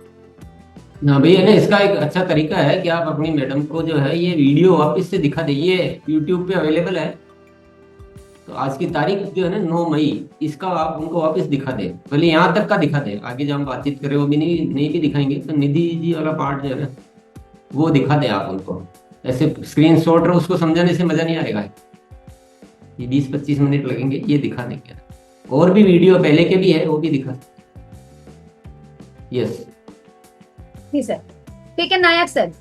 ना भैया ना, इसका एक अच्छा तरीका है कि आप अपनी मैडम को जो है ये वीडियो वापस से दिखा दीजिए, यूट्यूब पे अवेलेबल है। तो आज की तारीख जो है ना 9 मई, इसका आप उनको वापस दिखा दें, भले यहाँ तक का दिखा दें, आगे जब हम बातचीत करें वो भी नहीं भी दिखाएंगे, तो निधि जी वाला पार्ट जो है ना वो दिखा दें आप उनको। ऐसे स्क्रीन शॉट उसको समझाने से मजा नहीं आएगा, ये 20-25 मिनट लगेंगे, ये दिखा देंगे। और भी वीडियो पहले के भी है, वो भी दिखा। यस जी सर। ठीक है नायक सर,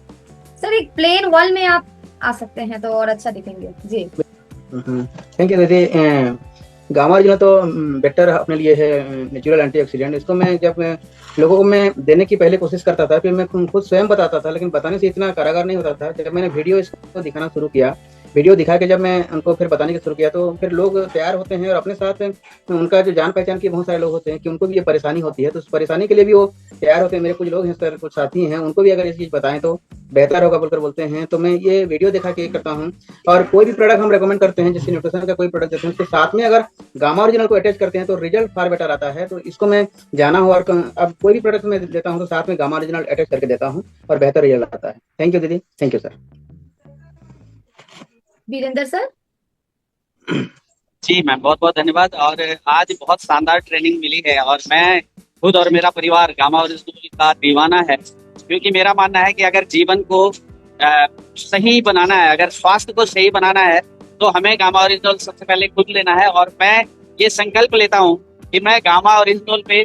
सर एक प्लेन वॉल में आप आ सकते हैं तो और अच्छा दिखेंगे जी। थैंक यू दीदी। गामा ओरिजिनल तो बेटर अपने लिए है, नेचुरल एंटीऑक्सीडेंट। इसको मैं जब लोगों को मैं देने की पहले कोशिश करता था, फिर मैं खुद स्वयं बताता था, लेकिन बताने से इतना कारागार नहीं होता था। जब मैंने वीडियो इसको दिखाना शुरू किया, वीडियो दिखा के जब मैं उनको फिर बताने का शुरू किया, तो फिर लोग तैयार होते हैं और अपने साथ उनका जो जान पहचान के बहुत सारे लोग होते हैं कि उनको भी ये परेशानी होती है, तो उस परेशानी के लिए भी वो तैयार होते हैं। मेरे कुछ लोग हैं सर, कुछ साथी हैं, उनको भी अगर ये चीज़ बताएं तो बेहतर होगा बोलकर बोलते हैं। तो मैं ये वीडियो दिखा के करता हूँ। और कोई भी प्रोडक्ट हम रेकमेंड करते हैं, जैसे न्यूट्रिशन का कोई प्रोडक्ट देते हैं, उसके साथ में अगर गामा ओरिजिनल को अटैच करते हैं तो रिजल्ट फार बेटर आता है। तो इसको मैं जाना हो, और अब कोई भी प्रोडक्ट मैं देता हूँ तो साथ में गामा ओरिजिनल अटैच करके देता हूँ और बेहतर रिजल्ट आता है। थैंक यू दीदी, thank you sir. Virendra sir. जी मैम, बहुत बहुत धन्यवाद। और आज बहुत शानदार ट्रेनिंग मिली है और मैं खुद और मेरा परिवार गामा ओरिजिनल का दीवाना है, क्योंकि मेरा मानना है कि अगर जीवन को सही बनाना है, अगर स्वास्थ्य को सही बनाना है, तो हमें गामा ओरिजिनल सबसे पहले खुद लेना है। और मैं ये संकल्प लेता हूँ कि मैं गामा ओरिजिनल पे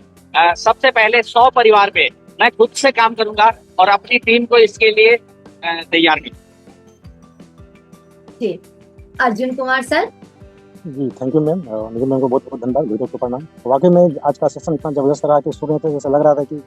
सबसे पहले 100 परिवार पे मैं खुद से काम करूंगा और अपनी टीम को इसके लिए तैयार करूंगा। जी अर्जुन कुमार सर। जी thank you ma'am, Nikhil ma'am को बहुत बहुत धन्यवाद, वीडियो को प्रणाम। वाकई में आज का सेशन इतना जबरदस्त रहा कि सुन रहे थे जैसा लग रहा था कि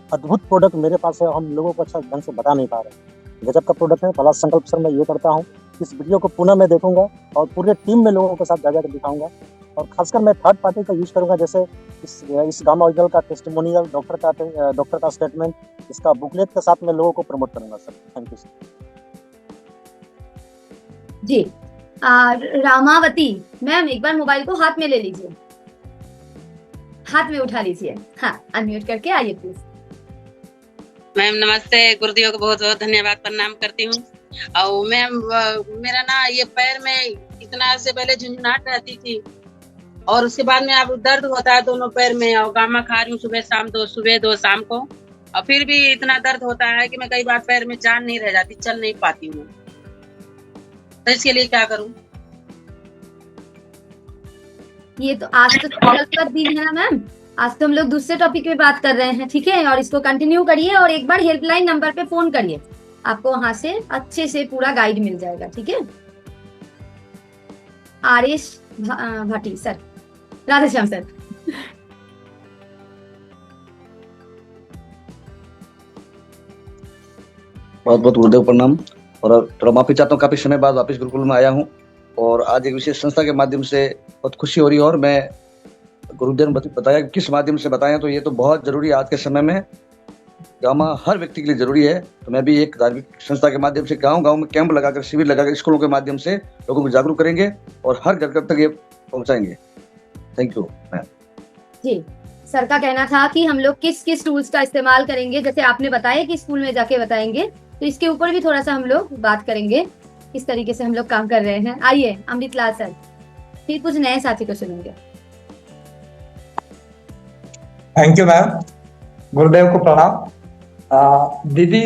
अद्भुत प्रोडक्ट मेरे पास है, हम लोगों को अच्छा ढंग से बता नहीं पा रहे। गजब का प्रोडक्ट है। पहला संकल्प सर मैं ये करता हूँ, इस वीडियो को पुनः मैं देखूंगा और पूरे टीम में लोगों के साथ जा कर दिखाऊंगा। और खासकर मैं थर्ड पार्टी का यूज करूंगा, जैसे इस गामा ओरिजिनल का टेस्टिमोनियल, डॉक्टर का स्टेटमेंट, इसका बुकलेट के साथ मैं लोगों को प्रमोट करूंगा सर। Thank you sir. जी रामावती मैम, एक बार मोबाइल को हाथ में ले लीजिए, हाथ में उठा लीजिए। हाँ, अनम्यूट करके आइए प्लीज। मैम नमस्ते, गुरुदेव को बहुत बहुत धन्यवाद, प्रणाम करती हूँ। और मैम मेरा ना ये पैर में इतना से पहले झुंझुनाहट रहती थी और उसके बाद में अब दर्द होता है दोनों पैर में, और गामा खा रही हूँ सुबह शाम, सुबह दो शाम को, और फिर भी इतना दर्द होता है कि मैं कई बार पैर में जान नहीं रह जाती, चल नहीं पाती हूँ। तो इसके लिए क्या करूँ? ये तो आज तो संकल्प का दिन है ना मैम, आज तो हम लोग दूसरे टॉपिक पे बात कर रहे हैं, ठीक है? और इसको कंटिन्यू करिए और एक बार हेल्पलाइन नंबर पे फोन करिए, आपको वहां से अच्छे से पूरा गाइड मिल जाएगा, ठीक है? आरेश भाटी सर, राधेश्याम सर। बहुत बहुत गुरुदेव प्रणाम। और थोड़ा माफी चाहता हूँ, काफी समय बाद वापस गुरुकुल में आया हूँ और आज एक विशेष संस्था के माध्यम से बहुत खुशी हो रही है। और मैं गुरुदेव ने बताया किस माध्यम से बताया, तो ये तो बहुत जरूरी है आज के समय में, गामा हर व्यक्ति के लिए जरूरी है। तो मैं भी एक धार्मिक संस्था के माध्यम से गाँव में कैंप लगाकर, शिविर लगाकर, स्कूलों के माध्यम से लोगों को जागरूक करेंगे और हर घर तक ये पहुंचाएंगे। Thank you ma'am. जी सर का कहना था कि हम लोग किस किस टूल्स का इस्तेमाल करेंगे, जैसे आपने बताया कि स्कूल में जाके बताएंगे, तो इसके ऊपर भी थोड़ा सा हम लोग बात करेंगे किस तरीके से हम लोग काम कर रहे हैं। आइए अमृत लाल सर, फिर कुछ नए साथी को सुनेंगे। थैंक यू मैम, गुरुदेव को प्रणाम। दीदी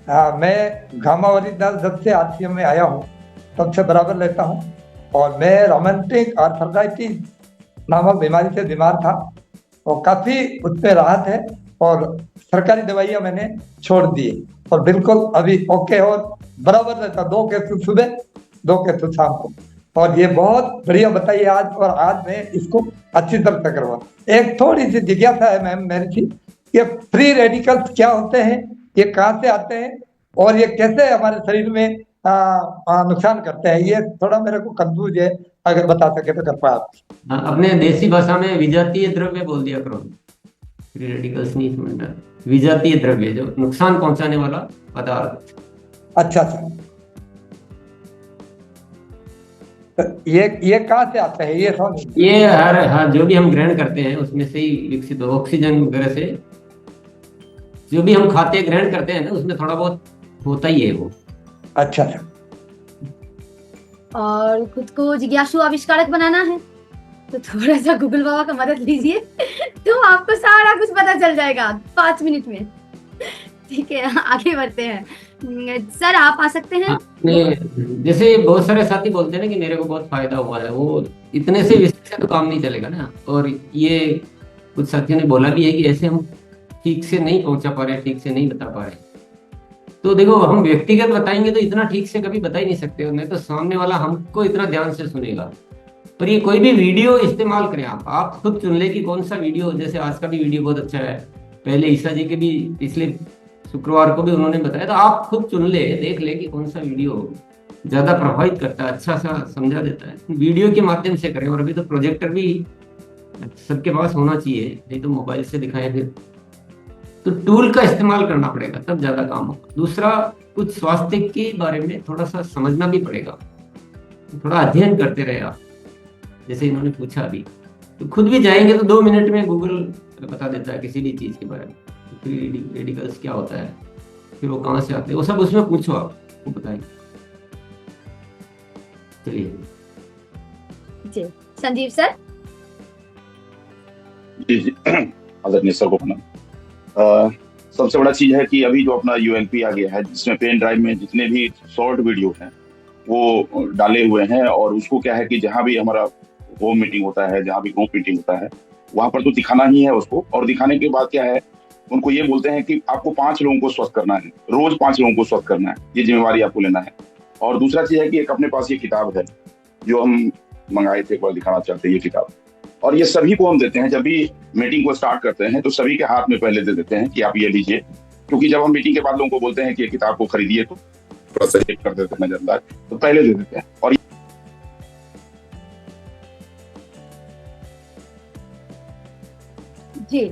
मैं गामा ओरिजिनल जब से आरसीएम में आया हूँ तब से बराबर लेता हूँ, और मैं रोमेंटिक आर्थराइटिस नामक बीमारी से बीमार था और काफी उसमें राहत है, और सरकारी दवाइयाँ मैंने छोड़ दी और बिल्कुल अभी ओके, और बराबर रहता 2 कैप्सूल सुबह 2 कैप्सूल शाम को। और ये बहुत बढ़िया बताइए आज, और आज मैं इसको अच्छी तरह से करवा। एक थोड़ी सी जिज्ञासा है मैम मेरी थी, ये फ्री रेडिकल्स क्या होते हैं, ये कहाँ से आते हैं और ये कैसे हमारे शरीर में नुकसान करते हैं, ये थोड़ा मेरे को कंफ्यूज है, अगर बता सके तो कर पाए। अपने देसी भाषा में विजातीय द्रव्य बोल दिया करो, फ्री रेडिकल्स नहीं समझना, विजातीय द्रव्य जो नुकसान पहुंचाने वाला पदार्थ। अच्छा सर, तो ये कहाँ से आता है, ये समझ ये हर जो भी हम ग्रहण करते हैं उसमें से ही विकसित हो, ऑक्सीजन वगैरह से जो भी हम खाते ग्रहण करते हैं ना उसमें थोड़ा बहुत होता ही है वो। अच्छा अच्छा। और खुद को जिज्ञासु आविष्कारक बनाना है तो थोड़ा सा गूगल बाबा का मदद लीजिए तो आपको सारा कुछ पता चल जाएगा 5 मिनट में। ठीक है, आगे बढ़ते हैं। सर आप आ सकते हैं। जैसे बहुत सारे साथी बोलते हैं ना कि मेरे को बहुत फायदा हुआ है, वो इतने से विषय से तो काम नहीं चलेगा ना। और ये कुछ साथियों ने बोला भी है कि ऐसे हम ठीक से नहीं पहुंचा पा रहे, ठीक से नहीं बता पा रहे। तो देखो हम व्यक्तिगत बताएंगे तो इतना ठीक से कभी बता ही नहीं सकते, नहीं तो सामने वाला हमको इतना ध्यान से सुनेगा। पर ये कोई भी वीडियो इस्तेमाल करें आप खुद चुन ले कि कौन सा वीडियो, जैसे आज का भी वीडियो बहुत अच्छा है, पहले ईसा जी के भी पिछले शुक्रवार को भी उन्होंने बताया, तो आप खुद चुन ले, देख ले कि कौन सा वीडियो ज्यादा प्रभावित करता है, अच्छा सा समझा देता है। वीडियो के माध्यम से करें। और अभी तो प्रोजेक्टर भी सबके पास होना चाहिए, नहीं तो मोबाइल से दिखाएं फिर। तो टूल का इस्तेमाल करना पड़ेगा तब ज्यादा काम होगा। दूसरा, कुछ स्वास्थ्य के बारे में थोड़ा सा समझना भी पड़ेगा, थोड़ा अध्ययन करते रहे आप, जैसे इन्होंने पूछा अभी। तो खुद भी जाएंगे तो 2 मिनट में गूगल बता देता है किसी भी चीज के बारे में, फ्री रेडिकल्स क्या होता है, फिर वो कहाँ से आते हैं, वो सब उसमें पूछो, आपको बताएंगे। चलिए जी संजीव सर। जी आदरणीय सर को प्रणाम। सबसे बड़ा चीज है कि अभी जो अपना UNP आ गया है, जिसमें पेन ड्राइव में जितने भी शॉर्ट वीडियो हैं वो डाले हुए हैं, और उसको क्या है कि जहाँ भी हमारा होम मीटिंग होता है, जहाँ भी ग्रुप मीटिंग होता है, वहां पर तो दिखाना ही है उसको। और दिखाने के बाद क्या है, उनको ये बोलते हैं कि आपको 5 लोगों को स्वस्थ करना है, रोज 5 लोगों को स्वस्थ करना है, ये जिम्मेवारी आपको लेना है। और दूसरा चीज है कि एक अपने पास ये किताब है जो हम मंगाए थे, एक बार दिखाना चाहते हैं ये किताब। और ये सभी को हम देते हैं, जब भी मीटिंग को स्टार्ट करते हैं तो सभी के हाथ में पहले दे देते हैं कि आप ये लीजिए, क्योंकि जब हम मीटिंग के बाद लोगों को बोलते हैं कि ये किताब को खरीदिए तो थोड़ा सा चेक कर देते हैं नजरदार, तो पहले दे देते हैं। और जी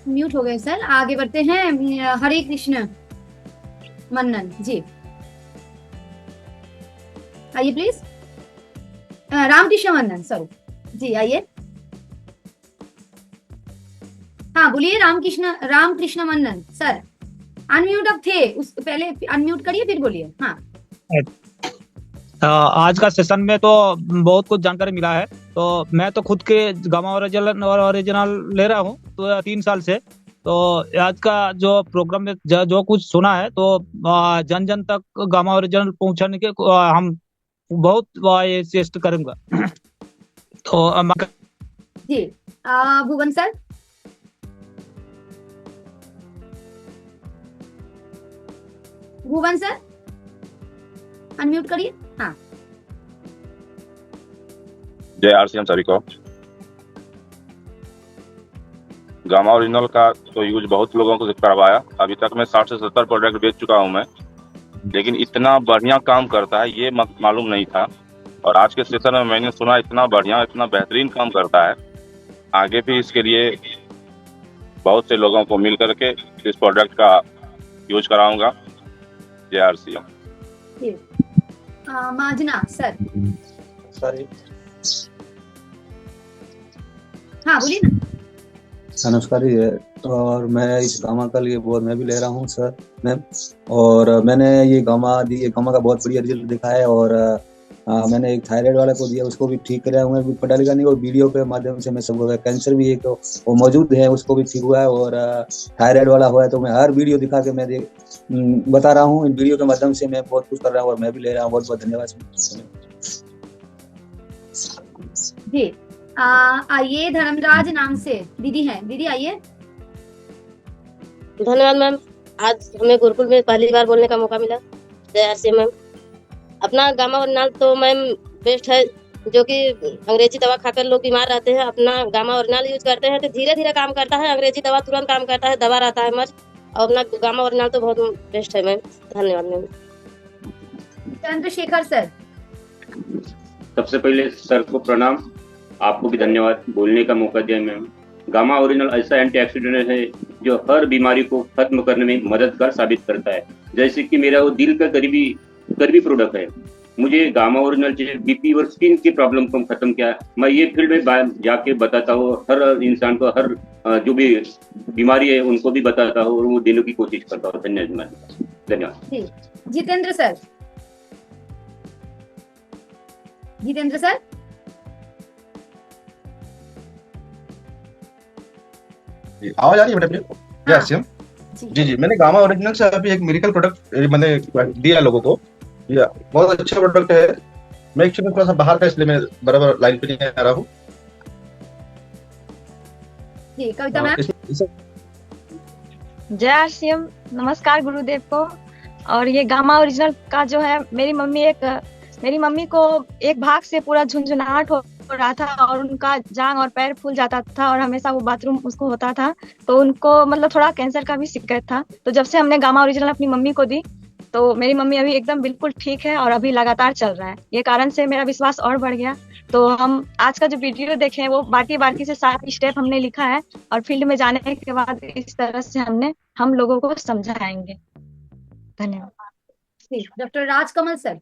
म्यूट हो गए सर, आगे बढ़ते हैं। हरे कृष्ण मन्नन जी आइए प्लीज। रामकृष्ण मन्नन सॉरी जी आइए। हाँ बोलिए रामकृष्ण मन्नन सर। अनम्यूट अब थे, उस पहले अनम्यूट करिए फिर बोलिए। हाँ आज का सेशन में तो बहुत कुछ जानकारी मिला है। तो मैं तो खुद के गामा ओरिजिनल ले रहा हूँ तो 3 साल से। तो आज का जो प्रोग्राम में जो कुछ सुना है तो जन जन तक गामा ओरिजिनल पहुंचाने के हम बहुत चेष्टा करूंगा। तो जी भुवन सर। भुवन सर अनम्यूट करिए। हाँ जय RCM सभी को। गामा ओरिजिनल का तो यूज बहुत लोगों को करवाया, अभी तक मैं 60 से 70 प्रोडक्ट बेच चुका हूं मैं, लेकिन इतना बढ़िया काम करता है ये मालूम नहीं था। और आज के सेशन में मैंने सुना इतना बढ़िया, इतना बेहतरीन काम करता है। आगे भी इसके लिए बहुत से लोगों को मिल करके इस प्रोडक्ट का यूज कराऊंगा। जय RCM। माजना सर। सॉरी हाँ बोलिए ना। नमस्कार जी। और मैं इस गामा का लिए बहुत मैं भी ले रहा हूँ सर मैम। और मैंने ये गामा का बहुत बढ़िया रिजल्ट दिखा है। और मैंने एक थायराइड वाले को दिया, उसको भी ठीक कराया हूँ, पता लगा नहीं। और वीडियो के माध्यम से मैं सबको, कैंसर भी एक वो मौजूद है, उसको भी ठीक हुआ है। और थायराइड वाला हुआ है तो मैं हर वीडियो दिखा के मैं बता रहा हूँ। इन वीडियो के माध्यम से मैं बहुत कुछ कर रहा हूँ और मैं भी ले रहा हूँ। बहुत बहुत धन्यवाद जी। आइए धर्मराज नाम से दीदी हैं। दीदी आइए। धन्यवाद मैम, आज हमें गुरुकुल में पहली बार बोलने का मौका मिला। जय RCM मैम। अपना गामा ओरिजिनल तो मैम बेस्ट है, जो कि अंग्रेजी दवा खाकर लोग बीमार रहते हैं, अपना गामा ओरिजिनल यूज करते हैं तो धीरे धीरे काम करता है। अंग्रेजी दवा तुरंत काम करता है, दवा रहता है मस्त। और अपना गामा ओरिजिनल तो बहुत बेस्ट है मैम। धन्यवाद मैम। चंद्रशेखर सर। सबसे पहले सर को प्रणाम, आपको भी धन्यवाद बोलने का मौका दिया मैम। गामा ओरिजिनल ऐसा एंटीऑक्सीडेंट है जो हर बीमारी को खत्म करने में मददगार साबित करता है। जैसे कि मेरा वो दिल का करीबी प्रोडक्ट है, मुझे गामा ओरिजिनल चाहिए, बीपी और स्किन की प्रॉब्लम को खत्म किया। मैं ये फील्ड में जाके बताता हूँ, हर इंसान को, हर जो भी बीमारी है उनको भी बताता हूँ और वो देने की कोशिश करता हूँ। धन्यवाद। जी, जितेंद्र सर। जितेंद्र सर। आवाज आ रही है बेटा मेरी? हाँ। यस जी जी, मैंने गामा ओरिजिनल से अभी एक मिरेकल प्रोडक्ट मैंने दिया लोगों को। या बहुत अच्छा प्रोडक्ट है। मैं एक्चुअली थोड़ा सा बाहर का, इसलिए मैं बराबर लाइन पे नहीं आ रहा हूँ। जी, कविता मैम। जय आरसीएम, नमस्कार गुरुदेव को। और ये गामा ओरिजिनल का जो है, मेरी मम्मी को एक भाग से पूरा झुंझुनाहट हो रहा था और उनका जांग और पैर फूल जाता था और हमेशा वो बाथरूम उसको होता था, तो उनको मतलब थोड़ा कैंसर का भी शिकायत था। तो जब से हमने गामा ओरिजिनल अपनी मम्मी को दी तो मेरी मम्मी अभी एकदम बिल्कुल ठीक है और अभी लगातार चल रहा है। ये कारण से मेरा विश्वास और बढ़ गया। तो हम आज का जो वीडियो देखे हैं वो बाकी से 7 स्टेप हमने लिखा है और फील्ड में जाने के बाद इस तरह से हम लोगों को समझाएंगे। धन्यवाद। Doctor Rajkamal sir.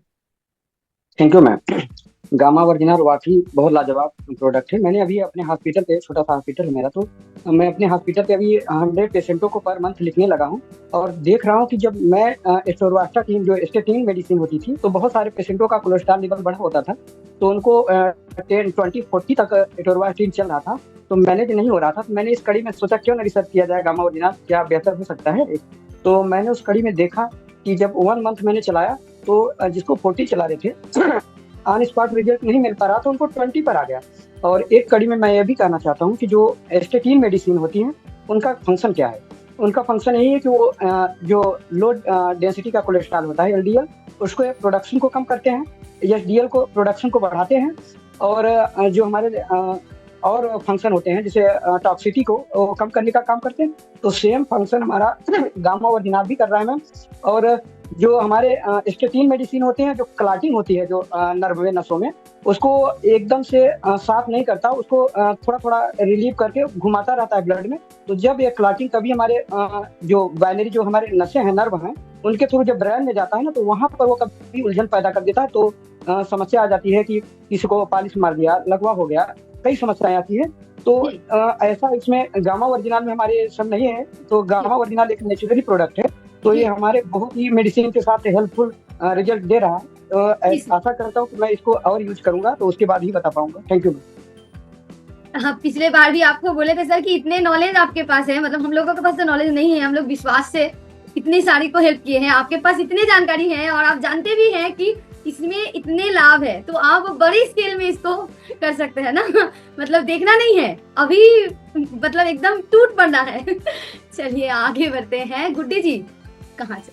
Thank you ma'am. Gamma original वाकई बहुत लाजवाब प्रोडक्ट है। मैंने अभी अपने हॉस्पिटल पे, छोटा सा हॉस्पिटल है मेरा, तो मैं अपने हॉस्पिटल पे अभी 100 पेशेंटों को पर मंथ लिखने लगा हूँ और देख रहा हूँ कि जब मैं एस्टोरवास्टाटिन जो स्टेटिन मेडिसिन होती थी, तो बहुत सारे पेशेंटों का कोलेस्ट्रॉल लेवल बढ़ा होता था, तो उनको 10, 20, 40 तक एस्टोरवास्टाटिन चल रहा था, तो मैनेज नहीं हो रहा था। तो मैंने इस कड़ी में सोचा क्यों ना रिसर्च किया जाए, गामा ओरिजिनल क्या बेहतर हो सकता है। तो मैंने उस कड़ी में देखा कि जब 1 मंथ मैंने चलाया तो जिसको 40 चला रहे थे ऑन स्पॉट रिजल्ट नहीं मिल पा रहा, तो उनको 20 पर आ गया। और एक कड़ी में मैं ये भी कहना चाहता हूँ कि जो स्टेटिन मेडिसिन होती हैं उनका फंक्शन क्या है। उनका फंक्शन यही है कि वो जो लो डेंसिटी का कोलेस्ट्रॉल होता है LDL, उसको प्रोडक्शन को कम करते हैं, HDL को प्रोडक्शन को बढ़ाते हैं, और जो हमारे और फंक्शन होते हैं जैसे टॉक्सिटी को कम करने का काम करते हैं। तो सेम फंक्शन हमारा गामा ओरिजिनल भी कर रहा है मैम। और जो हमारे स्टेटिन मेडिसिन होते हैं, जो क्लॉटिंग होती है जो नर्व में, नसों में, उसको एकदम से साफ नहीं करता, उसको थोड़ा थोड़ा रिलीव करके घुमाता रहता है ब्लड में। तो जब ये क्लॉटिंग कभी हमारे जो बाइनरी जो हमारे नसें हैं, नर्व हैं, उनके थ्रू जब ब्रेन में जाता है ना, तो वहाँ पर वो कभी उलझन पैदा कर देता है। तो समस्या आ जाती है कि किसी को पालिश मार दिया, लकवा हो गया, कई समस्याएं आती है। तो ऐसा इसमें गामा ओरिजिनल में हमारे सब नहीं है। तो गामा ओरिजिनल एक नेचुरली प्रोडक्ट है, तो ये हमारे बहुत ही मेडिसिन के साथ हेल्पफुल रिजल्ट दे रहा है। तो आशा करता हूँ कि मैं इसको और यूज करूंगा, तो उसके बाद ही बता पाऊंगा। Thank you. हाँ, पिछले बार भी आपको बोले थे सर कि इतने नॉलेज आपके पास है, मतलब हम लोगों के पास तो नॉलेज नहीं है, हम लोग विश्वास से इतनी सारी को हेल्प किए हैं, आपके पास इतनी जानकारी है और आप जानते भी हैं कि इसमें इतने लाभ है, तो आप बड़ी स्केल में इसको कर सकते हैं ना। मतलब देखना नहीं है अभी, मतलब एकदम टूट पड़ना है। चलिए आगे बढ़ते हैं। गुड्डी जी कहाँ से?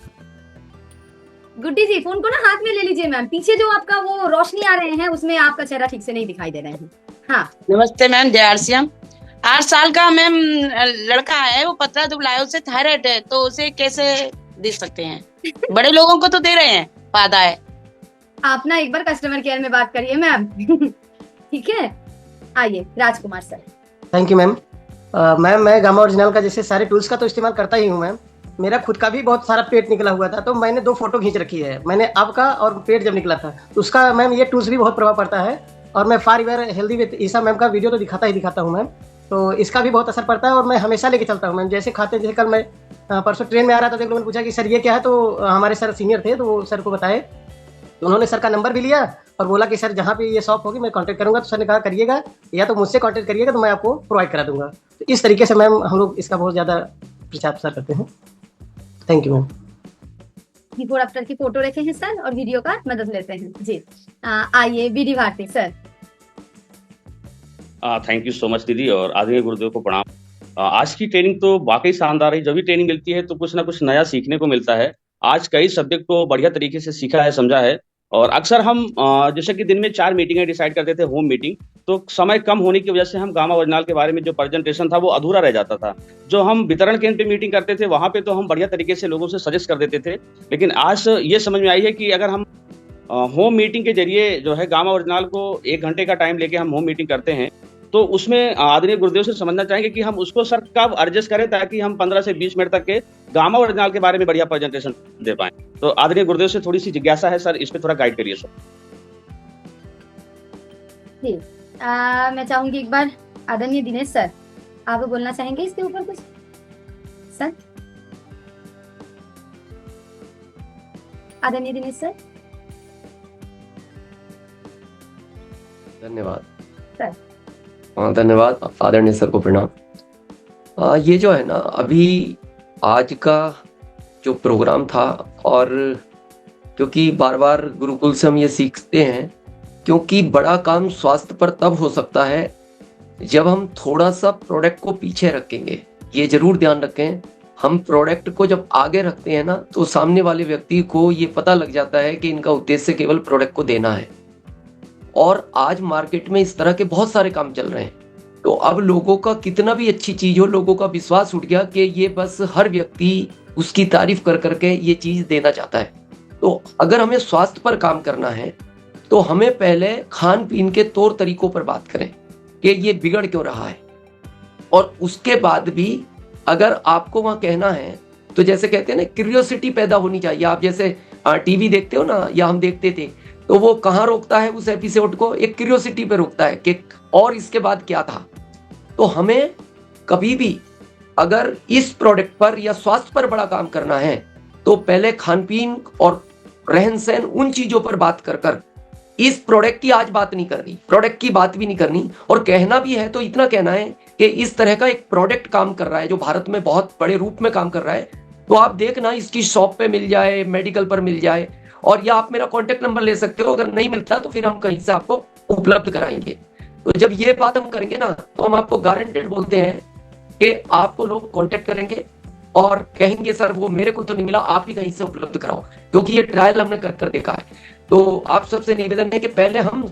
गुड्डी जी फोन को ना हाथ में ले लीजिए मैम, पीछे जो आपका वो रोशनी आ रहे हैं उसमें आपका चेहरा ठीक से नहीं दिखाई दे रहे हैं। हाँ नमस्ते मैम, जय आरसीएम। 8 साल का मैम लड़का है, वो पतला दुबला है, उसे थायराइड है, तो उसे कैसे दे सकते हैं? बड़े लोगों को तो दे रहे हैं, फायदा है। आप ना एक बार कस्टमर केयर में बात करिए मैम। ठीक है, आइए Rajkumar sir. Thank you ma'am. Ma'am मैं गामा ओरिजिनल का जैसे सारे टूल्स का तो इस्तेमाल करता ही हूँ मैम। मेरा खुद का भी बहुत सारा पेट निकला हुआ था, तो मैंने 2 फोटो खींच रखी है मैंने आपका और पेट जब निकला था, तो उसका मैम ये टूल्स भी बहुत प्रभाव पड़ता है। और मैं forever healthy with Isha ma'am का वीडियो तो दिखाता हूँ मैम, तो इसका भी बहुत असर पड़ता है और मैं हमेशा लेके चलता हूँ मैम। जैसे खाते, जैसे कल मैं परसों ट्रेन में आ रहा था तो एक लोगों ने पूछा कि सर ये क्या है, तो हमारे सर सीनियर थे, तो वो सर को बताए, तो उन्होंने सर का नंबर भी लिया और बोला कि सर जहाँ पे ये शॉप होगी मैं कांटेक्ट करूंगा। तो सर ने कहा करिएगा, या तो मुझसे कांटेक्ट करिएगा, तो मैं आपको प्रोवाइड करा दूंगा। तो इस तरीके से मैम हम लोग इसका बहुत ज़्यादा प्रचार प्रसार करते हैं। Thank you ma'am. Before after की फोटो रखे हैं सर और वीडियो का मदद लेते हैं जी। आइए BD Bharti sir. Thank you so much दीदी, और आदरणीय गुरुदेव को प्रणाम। आज की ट्रेनिंग तो वाकई शानदार है। जब भी ट्रेनिंग मिलती है तो कुछ ना कुछ नया सीखने को मिलता है। आज कई सब्जेक्ट को बढ़िया तरीके से सीखा है, समझा है। और अक्सर हम जैसे कि दिन में 4 मीटिंगें डिसाइड करते थे, होम मीटिंग, तो समय कम होने की वजह से हम गामा ओरिजिनल के बारे में जो प्रेजेंटेशन था वो अधूरा रह जाता था। जो हम वितरण केंद्र पे मीटिंग करते थे वहां पे तो हम बढ़िया तरीके से लोगों से सजेस्ट कर देते थे, लेकिन आज ये समझ में आई है कि अगर हम होम मीटिंग के जरिए जो है गामा ओरिजिनल को 1 घंटे का टाइम लेके हम होम मीटिंग करते हैं तो उसमें आदरणीय गुरुदेव से समझना चाहेंगे कि हम उसको सर कब एडजस्ट करें ताकि हम 15 से 20 मिनट तक के गामा ओरिजिनल के बारे में बढ़िया प्रेजेंटेशन दे पाएं। तो आदरणीय गुरुदेव से थोड़ी सी जिज्ञासा है सर, इस पे थोड़ा गाइड करिए सर। जी मैं चाहूंगी एक बार आदरणीय दिनेश सर आप बोलना चाहेंगे इसके ऊपर कुछ सर? आदरणीय दिनेश सर। धन्यवाद सर। हाँ धन्यवाद, आदरणीय सर को प्रणाम। ये जो है ना अभी आज का जो प्रोग्राम था, और क्योंकि बार बार गुरुकुल से हम ये सीखते हैं, क्योंकि बड़ा काम स्वास्थ्य पर तब हो सकता है जब हम थोड़ा सा प्रोडक्ट को पीछे रखेंगे। ये जरूर ध्यान रखें, हम प्रोडक्ट को जब आगे रखते हैं ना तो सामने वाले व्यक्ति को ये पता लग जाता है कि इनका उद्देश्य केवल प्रोडक्ट को देना है। और आज मार्केट में इस तरह के बहुत सारे काम चल रहे हैं, तो अब लोगों का कितना भी अच्छी चीज हो, लोगों का विश्वास उठ गया कि ये बस हर व्यक्ति उसकी तारीफ कर करके ये चीज देना चाहता है। तो अगर हमें स्वास्थ्य पर काम करना है तो हमें पहले खान पीन के तौर तरीकों पर बात करें कि ये बिगड़ क्यों रहा है, और उसके बाद भी अगर आपको वहां कहना है तो जैसे कहते हैं ना, क्यूरियोसिटी पैदा होनी चाहिए। आप जैसे टीवी देखते हो ना, या हम देखते थे, तो वो कहाँ रोकता है उस एपिसोड को? एक क्यूरियोसिटी पे रोकता है कि और इसके बाद क्या था। तो हमें कभी भी अगर इस प्रोडक्ट पर या स्वास्थ्य पर बड़ा काम करना है तो पहले खान पीन और रहन सहन उन चीजों पर बात कर इस प्रोडक्ट की आज बात नहीं करनी, प्रोडक्ट की बात भी नहीं करनी। और कहना भी है तो इतना कहना है कि इस तरह का एक प्रोडक्ट काम कर रहा है जो भारत में बहुत बड़े रूप में काम कर रहा है, तो आप देखना इसकी शॉप पे मिल जाए, मेडिकल पर मिल जाए, और या आप मेरा कॉन्टेक्ट नंबर ले सकते हो। अगर नहीं मिलता तो फिर हम कहीं से आपको उपलब्ध कराएंगे। तो जब ये बात हम करेंगे ना तो हम आपको गारंटेड बोलते हैं कि आपको लोग कॉन्टेक्ट करेंगे और कहेंगे सर वो मेरे को तो नहीं मिला, आप ही कहीं से उपलब्ध कराओ, क्योंकि ये ट्रायल हमने कर देखा है। तो आप सबसे निवेदन है कि पहले हम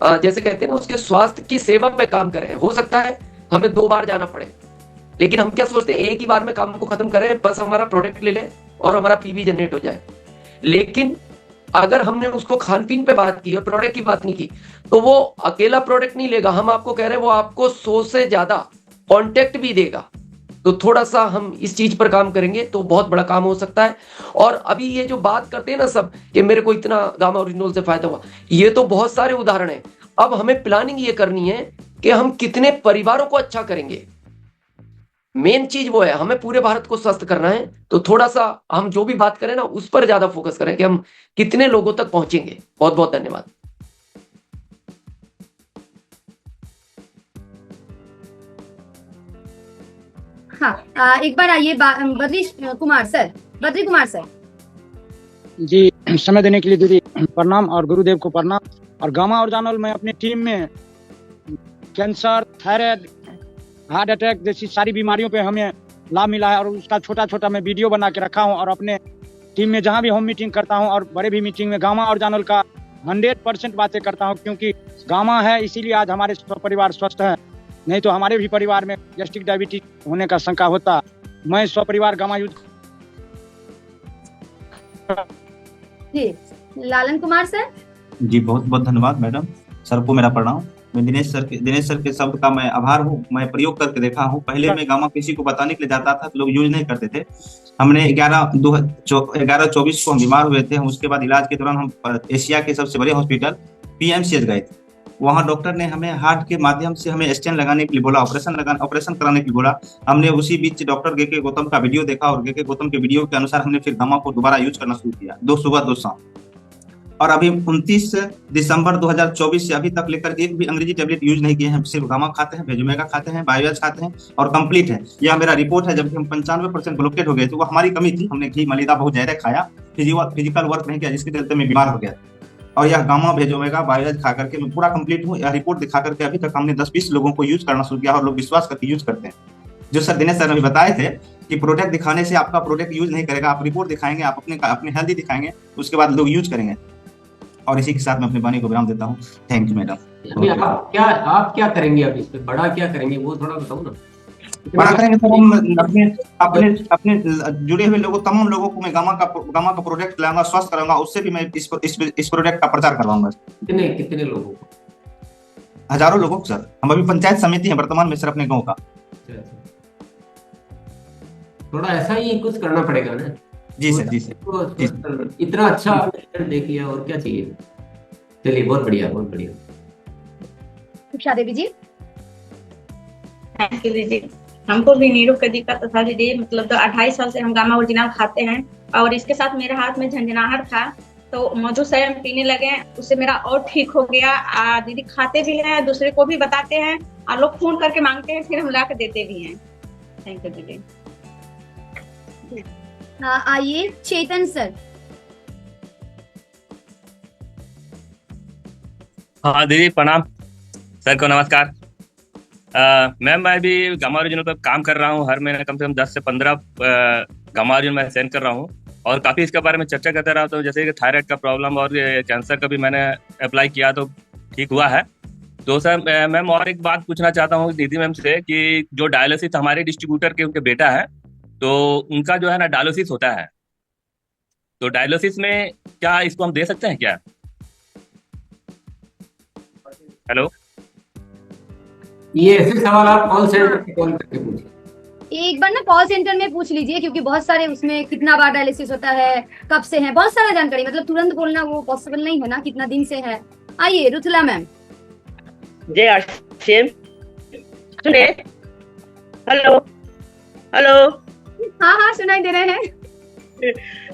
जैसे कहते हैं ना उसके स्वास्थ्य की सेवा पे काम करें। हो सकता है हमें 2 बार जाना पड़े, लेकिन हम क्या सोचते हैं एक ही बार में काम को खत्म करें, बस हमारा प्रोडक्ट ले लें और हमारा पीवी जनरेट हो जाए। लेकिन अगर हमने उसको खान पीन पे बात की और प्रोडक्ट की बात नहीं की तो वो अकेला प्रोडक्ट नहीं लेगा। हम आपको कह रहे हैं वो आपको 100 से ज्यादा कॉन्टेक्ट भी देगा। तो थोड़ा सा हम इस चीज पर काम करेंगे तो बहुत बड़ा काम हो सकता है। और अभी ये जो बात करते हैं ना सब कि मेरे को इतना गामा ओरिजिनल से फायदा हुआ, ये तो बहुत सारे उदाहरण हैं। अब हमें प्लानिंग ये करनी है कि हम कितने परिवारों को अच्छा करेंगे। मेन चीज वो है, हमें पूरे भारत को स्वस्थ करना है। तो थोड़ा सा हम जो भी बात करें ना उस पर ज्यादा फोकस करें कि हम कितने लोगों तक पहुंचेंगे। बहुत बहुत धन्यवाद। हाँ एक बार आइए बद्री कुमार सर। बद्री कुमार सर जी, समय देने के लिए दीदी प्रणाम और गुरुदेव को प्रणाम। और गामा ओरिजिनल में अपनी टीम में कैंसर, थायराइड, हार्ट अटैक जैसी सारी बीमारियों पे हमें लाभ मिला है, और उसका छोटा छोटा मैं वीडियो बना के रखा हूँ। और अपने टीम में जहाँ भी होम मीटिंग करता हूँ और बड़े भी मीटिंग में गामा ओरिजिनल का 100% बातें करता हूँ, क्योंकि गामा है इसीलिए आज हमारे परिवार स्वस्थ है। नहीं तो हमारे भी परिवार में गैस्ट्रिक डायबिटीज होने का शंका होता। मैं सपरिवार गामा यूज। जी लालन कुमार सर। जी बहुत बहुत धन्यवाद मैडम, सर को मेरा प्रणाम। मैं दिनेश सर के शब्द का मैं आभार हूँ। मैं प्रयोग करके देखा हूँ। पहले मैं गामा किसी को बताने के लिए जाता था तो लोग यूज नहीं करते थे। हमने 11/24 को हम बीमार हुए थे। उसके बाद इलाज के दौरान हम एशिया के सबसे बड़े हॉस्पिटल PMCH गए थे। वहाँ डॉक्टर ने हमें हार्ट के माध्यम से हमें स्टेन लगाने के लिए बोला, ऑपरेशन कराने के लिए बोला। हमने उसी बीच डॉक्टर गेके गौतम का वीडियो देखा और गेके गौतम के वीडियो के अनुसार हमने फिर गामा को दोबारा यूज करना शुरू किया, 2 सुबह 2 शाम। और अभी 29 दिसंबर 2024 से अभी तक लेकर एक भी अंग्रेजी टेबलेट यूज नहीं किए हैं। सिर्फ गामा खाते हैं, भेजोमेगा खाते हैं, बायोएज खाते हैं और कंप्लीट है। यह मेरा रिपोर्ट है। जबकि हम 95% ब्लॉकेट हो गए थे, वो हमारी कमी थी। हमने घी मलिदा बहुत ज्यादा खाया, फिजिकल वर्क नहीं किया, जिसके चलते मैं बीमार हो गया। और यह गामा, भेजोमेगा, बायोएज खा करके मैं पूरा कंप्लीट हूँ। यह रिपोर्ट दिखा करके अभी तक हमने 10-20 लोगों को यूज करना शुरू किया और लोग विश्वास करके यूज करते हैं। जो सर दिनेश सर ने बताए थे कि प्रोडक्ट दिखाने से आपका प्रोडक्ट यूज नहीं करेगा, आप रिपोर्ट दिखाएंगे, आप अपने हेल्दी दिखाएंगे, उसके बाद लोग यूज करेंगे। और इसी के साथ मैं अपने वाणी को विराम देता हूँ। Thank you madam. अभी आप क्या करेंगे? अब इस पे बड़ा क्या करेंगे वो थोड़ा बताओ ना। बड़ा करेंगे तो हम अपने जुड़े हुए लोगों, तमाम लोगों को मैं गामा का प्रोडक्ट लाऊंगा, स्वस्थ कराऊंगा। उससे भी मैं इस प्रोडक्ट का प्रचार करवाऊंगा। कितने लोगों को? हजारों लोगों को सर। हम अभी पंचायत समिति है वर्तमान में सर अपने गांव का। थोड़ा ऐसा ही कुछ करना पड़ेगा ना। जी सर, जी सर, जी तो इतना अच्छा रिजल्ट देखिए, और क्या चाहिए। चलिए, बहुत बढ़िया, बहुत बढ़िया। शिक्षा देवी जी। थैंक यू दीदी। हमको भी नीरू का दिक्कत था दीदी, मतलब 28 साल से हम गामा ओरिजिनल खाते हैं, और इसके साथ मेरे हाथ में झंझनाहट था, तो मधु शहर में पीने लगे, उससे मेरा और ठीक हो गया। दीदी खाते भी हैं, दूसरे को भी बताते हैं, और लोग फोन करके मांगते हैं, फिर हम ला के देते भी हैं। थैंक यू दीदी। आइए चेतन सर। हाँ दीदी प्रणाम, सर को नमस्कार। मैम मैं भी गामा ओरिजिनल पर काम कर रहा हूँ। हर महीने कम से कम 10 से 15 गामा ओरिजिनल मैं सेंड कर रहा हूँ, और काफ़ी इसके बारे में चर्चा करते रहा। तो जैसे कि थायराइड का प्रॉब्लम और कैंसर का भी मैंने अप्लाई किया तो ठीक हुआ है। तो सर मैम और एक बात पूछना चाहता हूँ दीदी मैम से कि जो डायलिसिस हमारे डिस्ट्रीब्यूटर के उनके बेटा है, तो उनका जो है ना डायलिसिस होता है, तो डायलिसिस में क्या इसको हम दे सकते हैं क्या? हेलो, ये ऐसे सवाल आप कॉल सेंटर पे कॉल करके पूछिए। एक बार ना कॉल सेंटर में पूछ लीजिए, क्योंकि बहुत सारे उसमें कितना बार डायलिसिस होता है, कब से है, बहुत सारा जानकारी, मतलब तुरंत बोलना वो पॉसिबल नहीं है ना, कितना दिन से है। आइए रुतला मैम। जय आरसीएम। सुने? Hello hello. हाँ हाँ सुनाई दे रहे हैं।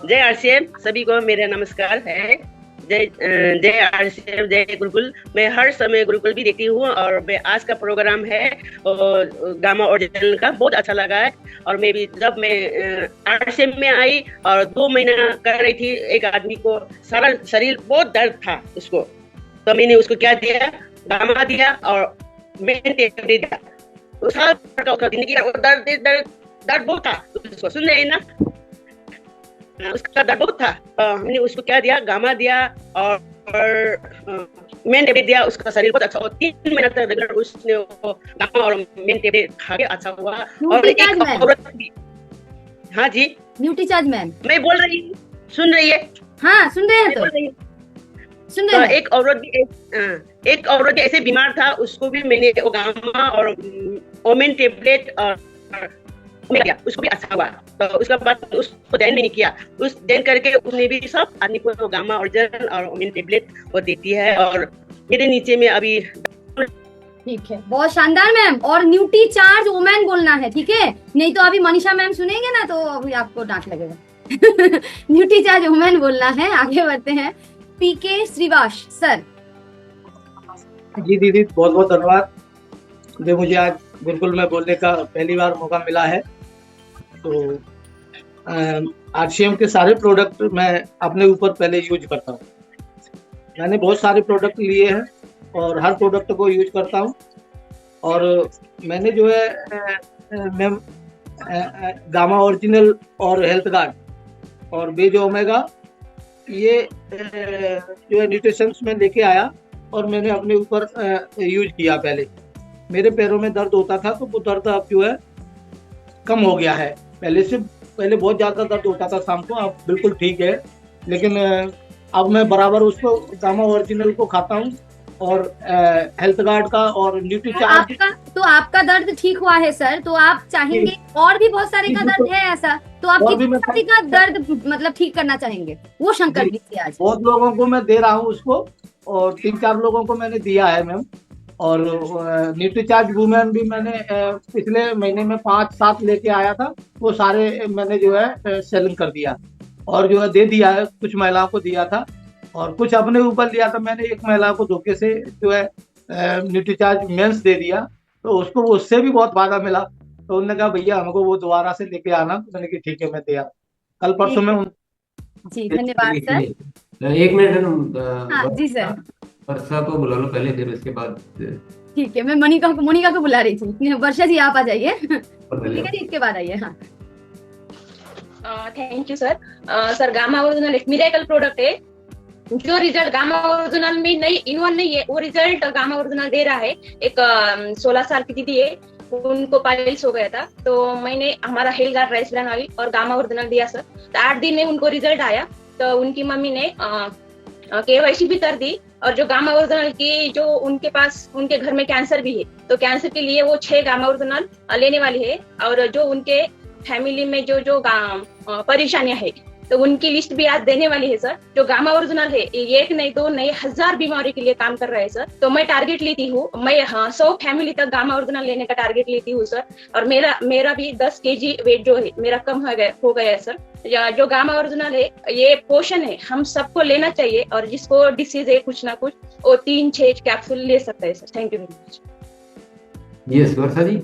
जय आरसीएम, सभी को मेरा नमस्कार है। जय आरसीएम, जय गुरुकुल। मैं हर समय गुरुकुल भी देखती हूँ, और मैं आज का प्रोग्राम है गामा ओरिजिनल का बहुत अच्छा लगा है। और मैं भी जब मैं आरसीएम में आई और 2 महीना कर रही थी, एक आदमी को सारा शरीर बहुत दर्द था उसको, तो मैंने उसको क्या दिया, गामा दिया और मेंटेन दिया। दर्द बहुत था, उसको सुन रहे हैं ना, उसका दर्द बहुत था। मैंने उसको क्या दिया, गामा दिया और मेन टेबलेट दिया, उसका शरीर बहुत अच्छा हुआ। 3 महीने तक रेगुलर उसने गामा और मेन टेबलेट खा के अच्छा हुआ। और एक औरत भी, हाँ जी न्यूट्रीचार्ज मैम, मैं बोल रही हूँ, सुन रही है? हाँ सुन रहे हैं, तो सुन रहे हैं। एक औरत भी ऐसे बीमार था, उसको भी मैंने गामा और ओमेन टेबलेट और दिया, उसको भी अच्छा हुआ। तो उसके बाद उसको देन भी नहीं किया, उस देन करके उसने भी सब आदमी को गामा ओरिजिनल और ओमेन टेबलेट वो देती है। और मेरे नीचे में अभी ठीक है, बहुत शानदार मैम। और न्यूट्रीचार्ज वुमेन बोलना है, ठीक है? नहीं तो अभी मनीषा मैम सुनेंगे ना तो अभी आपको डांट लगेगा। न्यूट्रीचार्ज वुमेन बोलना है। आगे बढ़ते हैं, पीके श्रीवास सर। जी दीदी, बहुत बहुत धन्यवाद जो मुझे आज गुरुकुल में बोलने का पहली बार मौका मिला है। तो आरसीएम के सारे प्रोडक्ट मैं अपने ऊपर पहले यूज करता हूँ। मैंने बहुत सारे प्रोडक्ट लिए हैं और हर प्रोडक्ट को यूज करता हूँ। और मैंने जो है मैम गामा ओरिजिनल और हेल्थ गार्ड और बेज ओमेगा ये जो है न्यूट्रिशंस में लेके आया और मैंने अपने ऊपर यूज किया। पहले मेरे पैरों में दर्द होता था, तो वो दर्द अब जो है कम हो गया है। पहले बहुत ज़्यादा दर्द होता था शाम को, अब बिल्कुल ठीक है। लेकिन अब मैं बराबर उसको गामा ओरिजिनल को खाता हूँ और हेल्थ गार्ड का और न्यूट्रीचार्ज। आपका दर्द ठीक हुआ है सर, तो आप चाहेंगे और भी बहुत सारे का दर्द है ऐसा, तो आप किसी का दर्द मतलब ठीक करना चाहेंगे? वो शंकर जी से आज बहुत लोगों को मैं दे रहा हूँ उसको, और 3-4 लोगों को मैंने दिया है मैम। और न्यूट्रीचार्ज वुमेन भी मैंने पिछले महीने में 5-7 लेके आया था, वो सारे मैंने जो है सेलिंग कर दिया और जो है दे दिया है। कुछ महिलाओं को दिया था और कुछ अपने ऊपर लिया था। मैंने एक महिला को धोखे से जो है न्यूट्रीचार्ज मेंस दे दिया, तो उसको उससे भी बहुत फायदा मिला। तो उन्होंने कहा भैया हमको वो दोबारा से लेके आना। मैंने कहा ठीक है, मैं दे कल परसों में। जी धन्यवाद सर। 1 मिनट। हाँ जी सर। वर्षा को बुला लो पहले, फिर उसके बाद। ठीक है, मैं मोनिका को बुला रही थी। वर्षा जी आप आ जाइए, ठीक है, इसके बाद आइए। हाँ thank you sir. Sir gamma original एक मिरेकल प्रोडक्ट है, जो रिजल्ट गामा ओरिजिनल में नहीं इन्वॉल्व नहीं है, वो रिजल्ट गामा ओरिजिनल दे रहा है। एक 16 साल की दीदी है, उनको पाइल्स हो गया था, तो मैंने हमारा health guard rice brand oil और गामा ओरिजिनल दिया सर। तो 8 दिन में उनको रिजल्ट आया। तो उनकी मम्मी ने KYC भी कर दी और जो गामा ओरिजिनल की जो उनके पास उनके घर में कैंसर भी है, तो कैंसर के लिए वो 6 गामा ओरिजिनल लेने वाली है। और जो उनके फैमिली में जो जो परेशानियां है तो उनकी लिस्ट भी आज देने वाली है सर। जो गामा ओरिजिनल है ये 1 नहीं 2 नहीं 1000 बीमारी के लिए काम कर रहा है सर। तो मैं टारगेट लेती हूँ, मैं 100 फैमिली तक गामा ओरिजिनल लेने का टारगेट लेती हूँ सर। और मेरा भी 10 kg वेट जो है मेरा कम हो गया है सर। जो गामा ओरिजिनल है ये पोषण है, हम सबको लेना चाहिए। और जिसको डिसीज है कुछ ना कुछ वो 3-6 कैप्सूल ले सकता है sir. Thank you very much. Yes Varsha ji,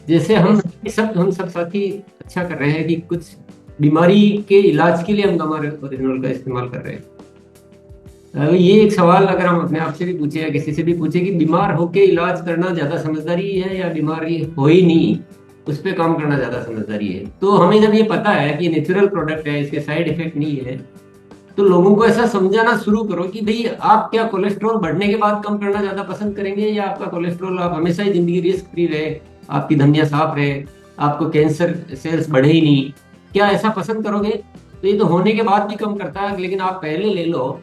जैसे हम सब साथी अच्छा कर रहे हैं कि कुछ बीमारी के इलाज के लिए हम गामा ओरिजिनल का इस्तेमाल कर रहे हैं। ये एक सवाल अगर हम अपने आप से भी पूछे या किसी से भी पूछे कि बीमार होके इलाज करना ज्यादा समझदारी है या बीमारी हो ही नहीं उस पर काम करना ज्यादा समझदारी है, तो हमें जब ये पता है कि नेचुरल प्रोडक्ट है, इसके साइड इफेक्ट नहीं है, तो लोगों को ऐसा समझाना शुरू करो कि भाई आप क्या कोलेस्ट्रॉल बढ़ने के बाद कम करना ज्यादा पसंद करेंगे या आपका कोलेस्ट्रॉल आप हमेशा ही जिंदगी रिस्क फ्री रहे, आपकी धमनियां साफ रहे, आपको कैंसर सेल्स बढ़े ही नहीं, क्या ऐसा पसंद करोगे? तो ये तो होने के बाद भी कम करता है, लेकिन आप पहले ले लो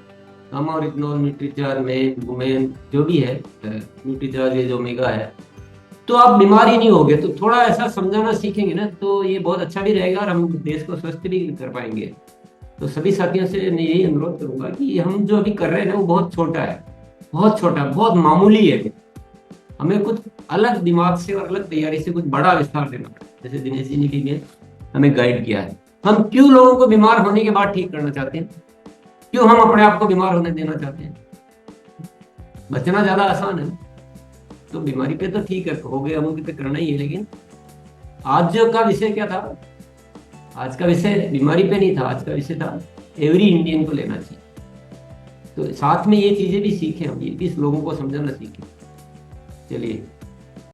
गामा ओरिजिनल, न्यूट्रीचार्ज में जो भी है न्यूट्रीचार्ज, ये जो ओमेगा है, तो आप बीमार ही नहीं होगे। तो थोड़ा ऐसा समझाना सीखेंगे ना तो ये बहुत अच्छा भी रहेगा और हम देश को स्वस्थ भी कर पाएंगे। तो सभी साथियों से मैं यही अनुरोध करूंगा कि हम जो अभी कर रहे हैं ना वो बहुत छोटा है, बहुत छोटा, बहुत मामूली है। हमें कुछ अलग दिमाग से और अलग तैयारी से कुछ बड़ा विस्तार देना पड़ेगा, जैसे दिनेश जी ने भी हमें गाइड किया है। हम क्यों लोगों को बीमार होने के बाद ठीक करना चाहते हैं? क्यों हम अपने आप को बीमार होने देना चाहते हैं? बचना ज्यादा आसान है, तो बीमारी पे तो ठीक है, हो गया हम तो करना ही है। लेकिन आज का विषय क्या था? आज का विषय बीमारी पे नहीं था, आज का विषय था एवरी इंडियन को लेना चाहिए। तो साथ में ये चीजें भी सीखें, हम ये भी लोगों को समझाना सीखें। चलिए।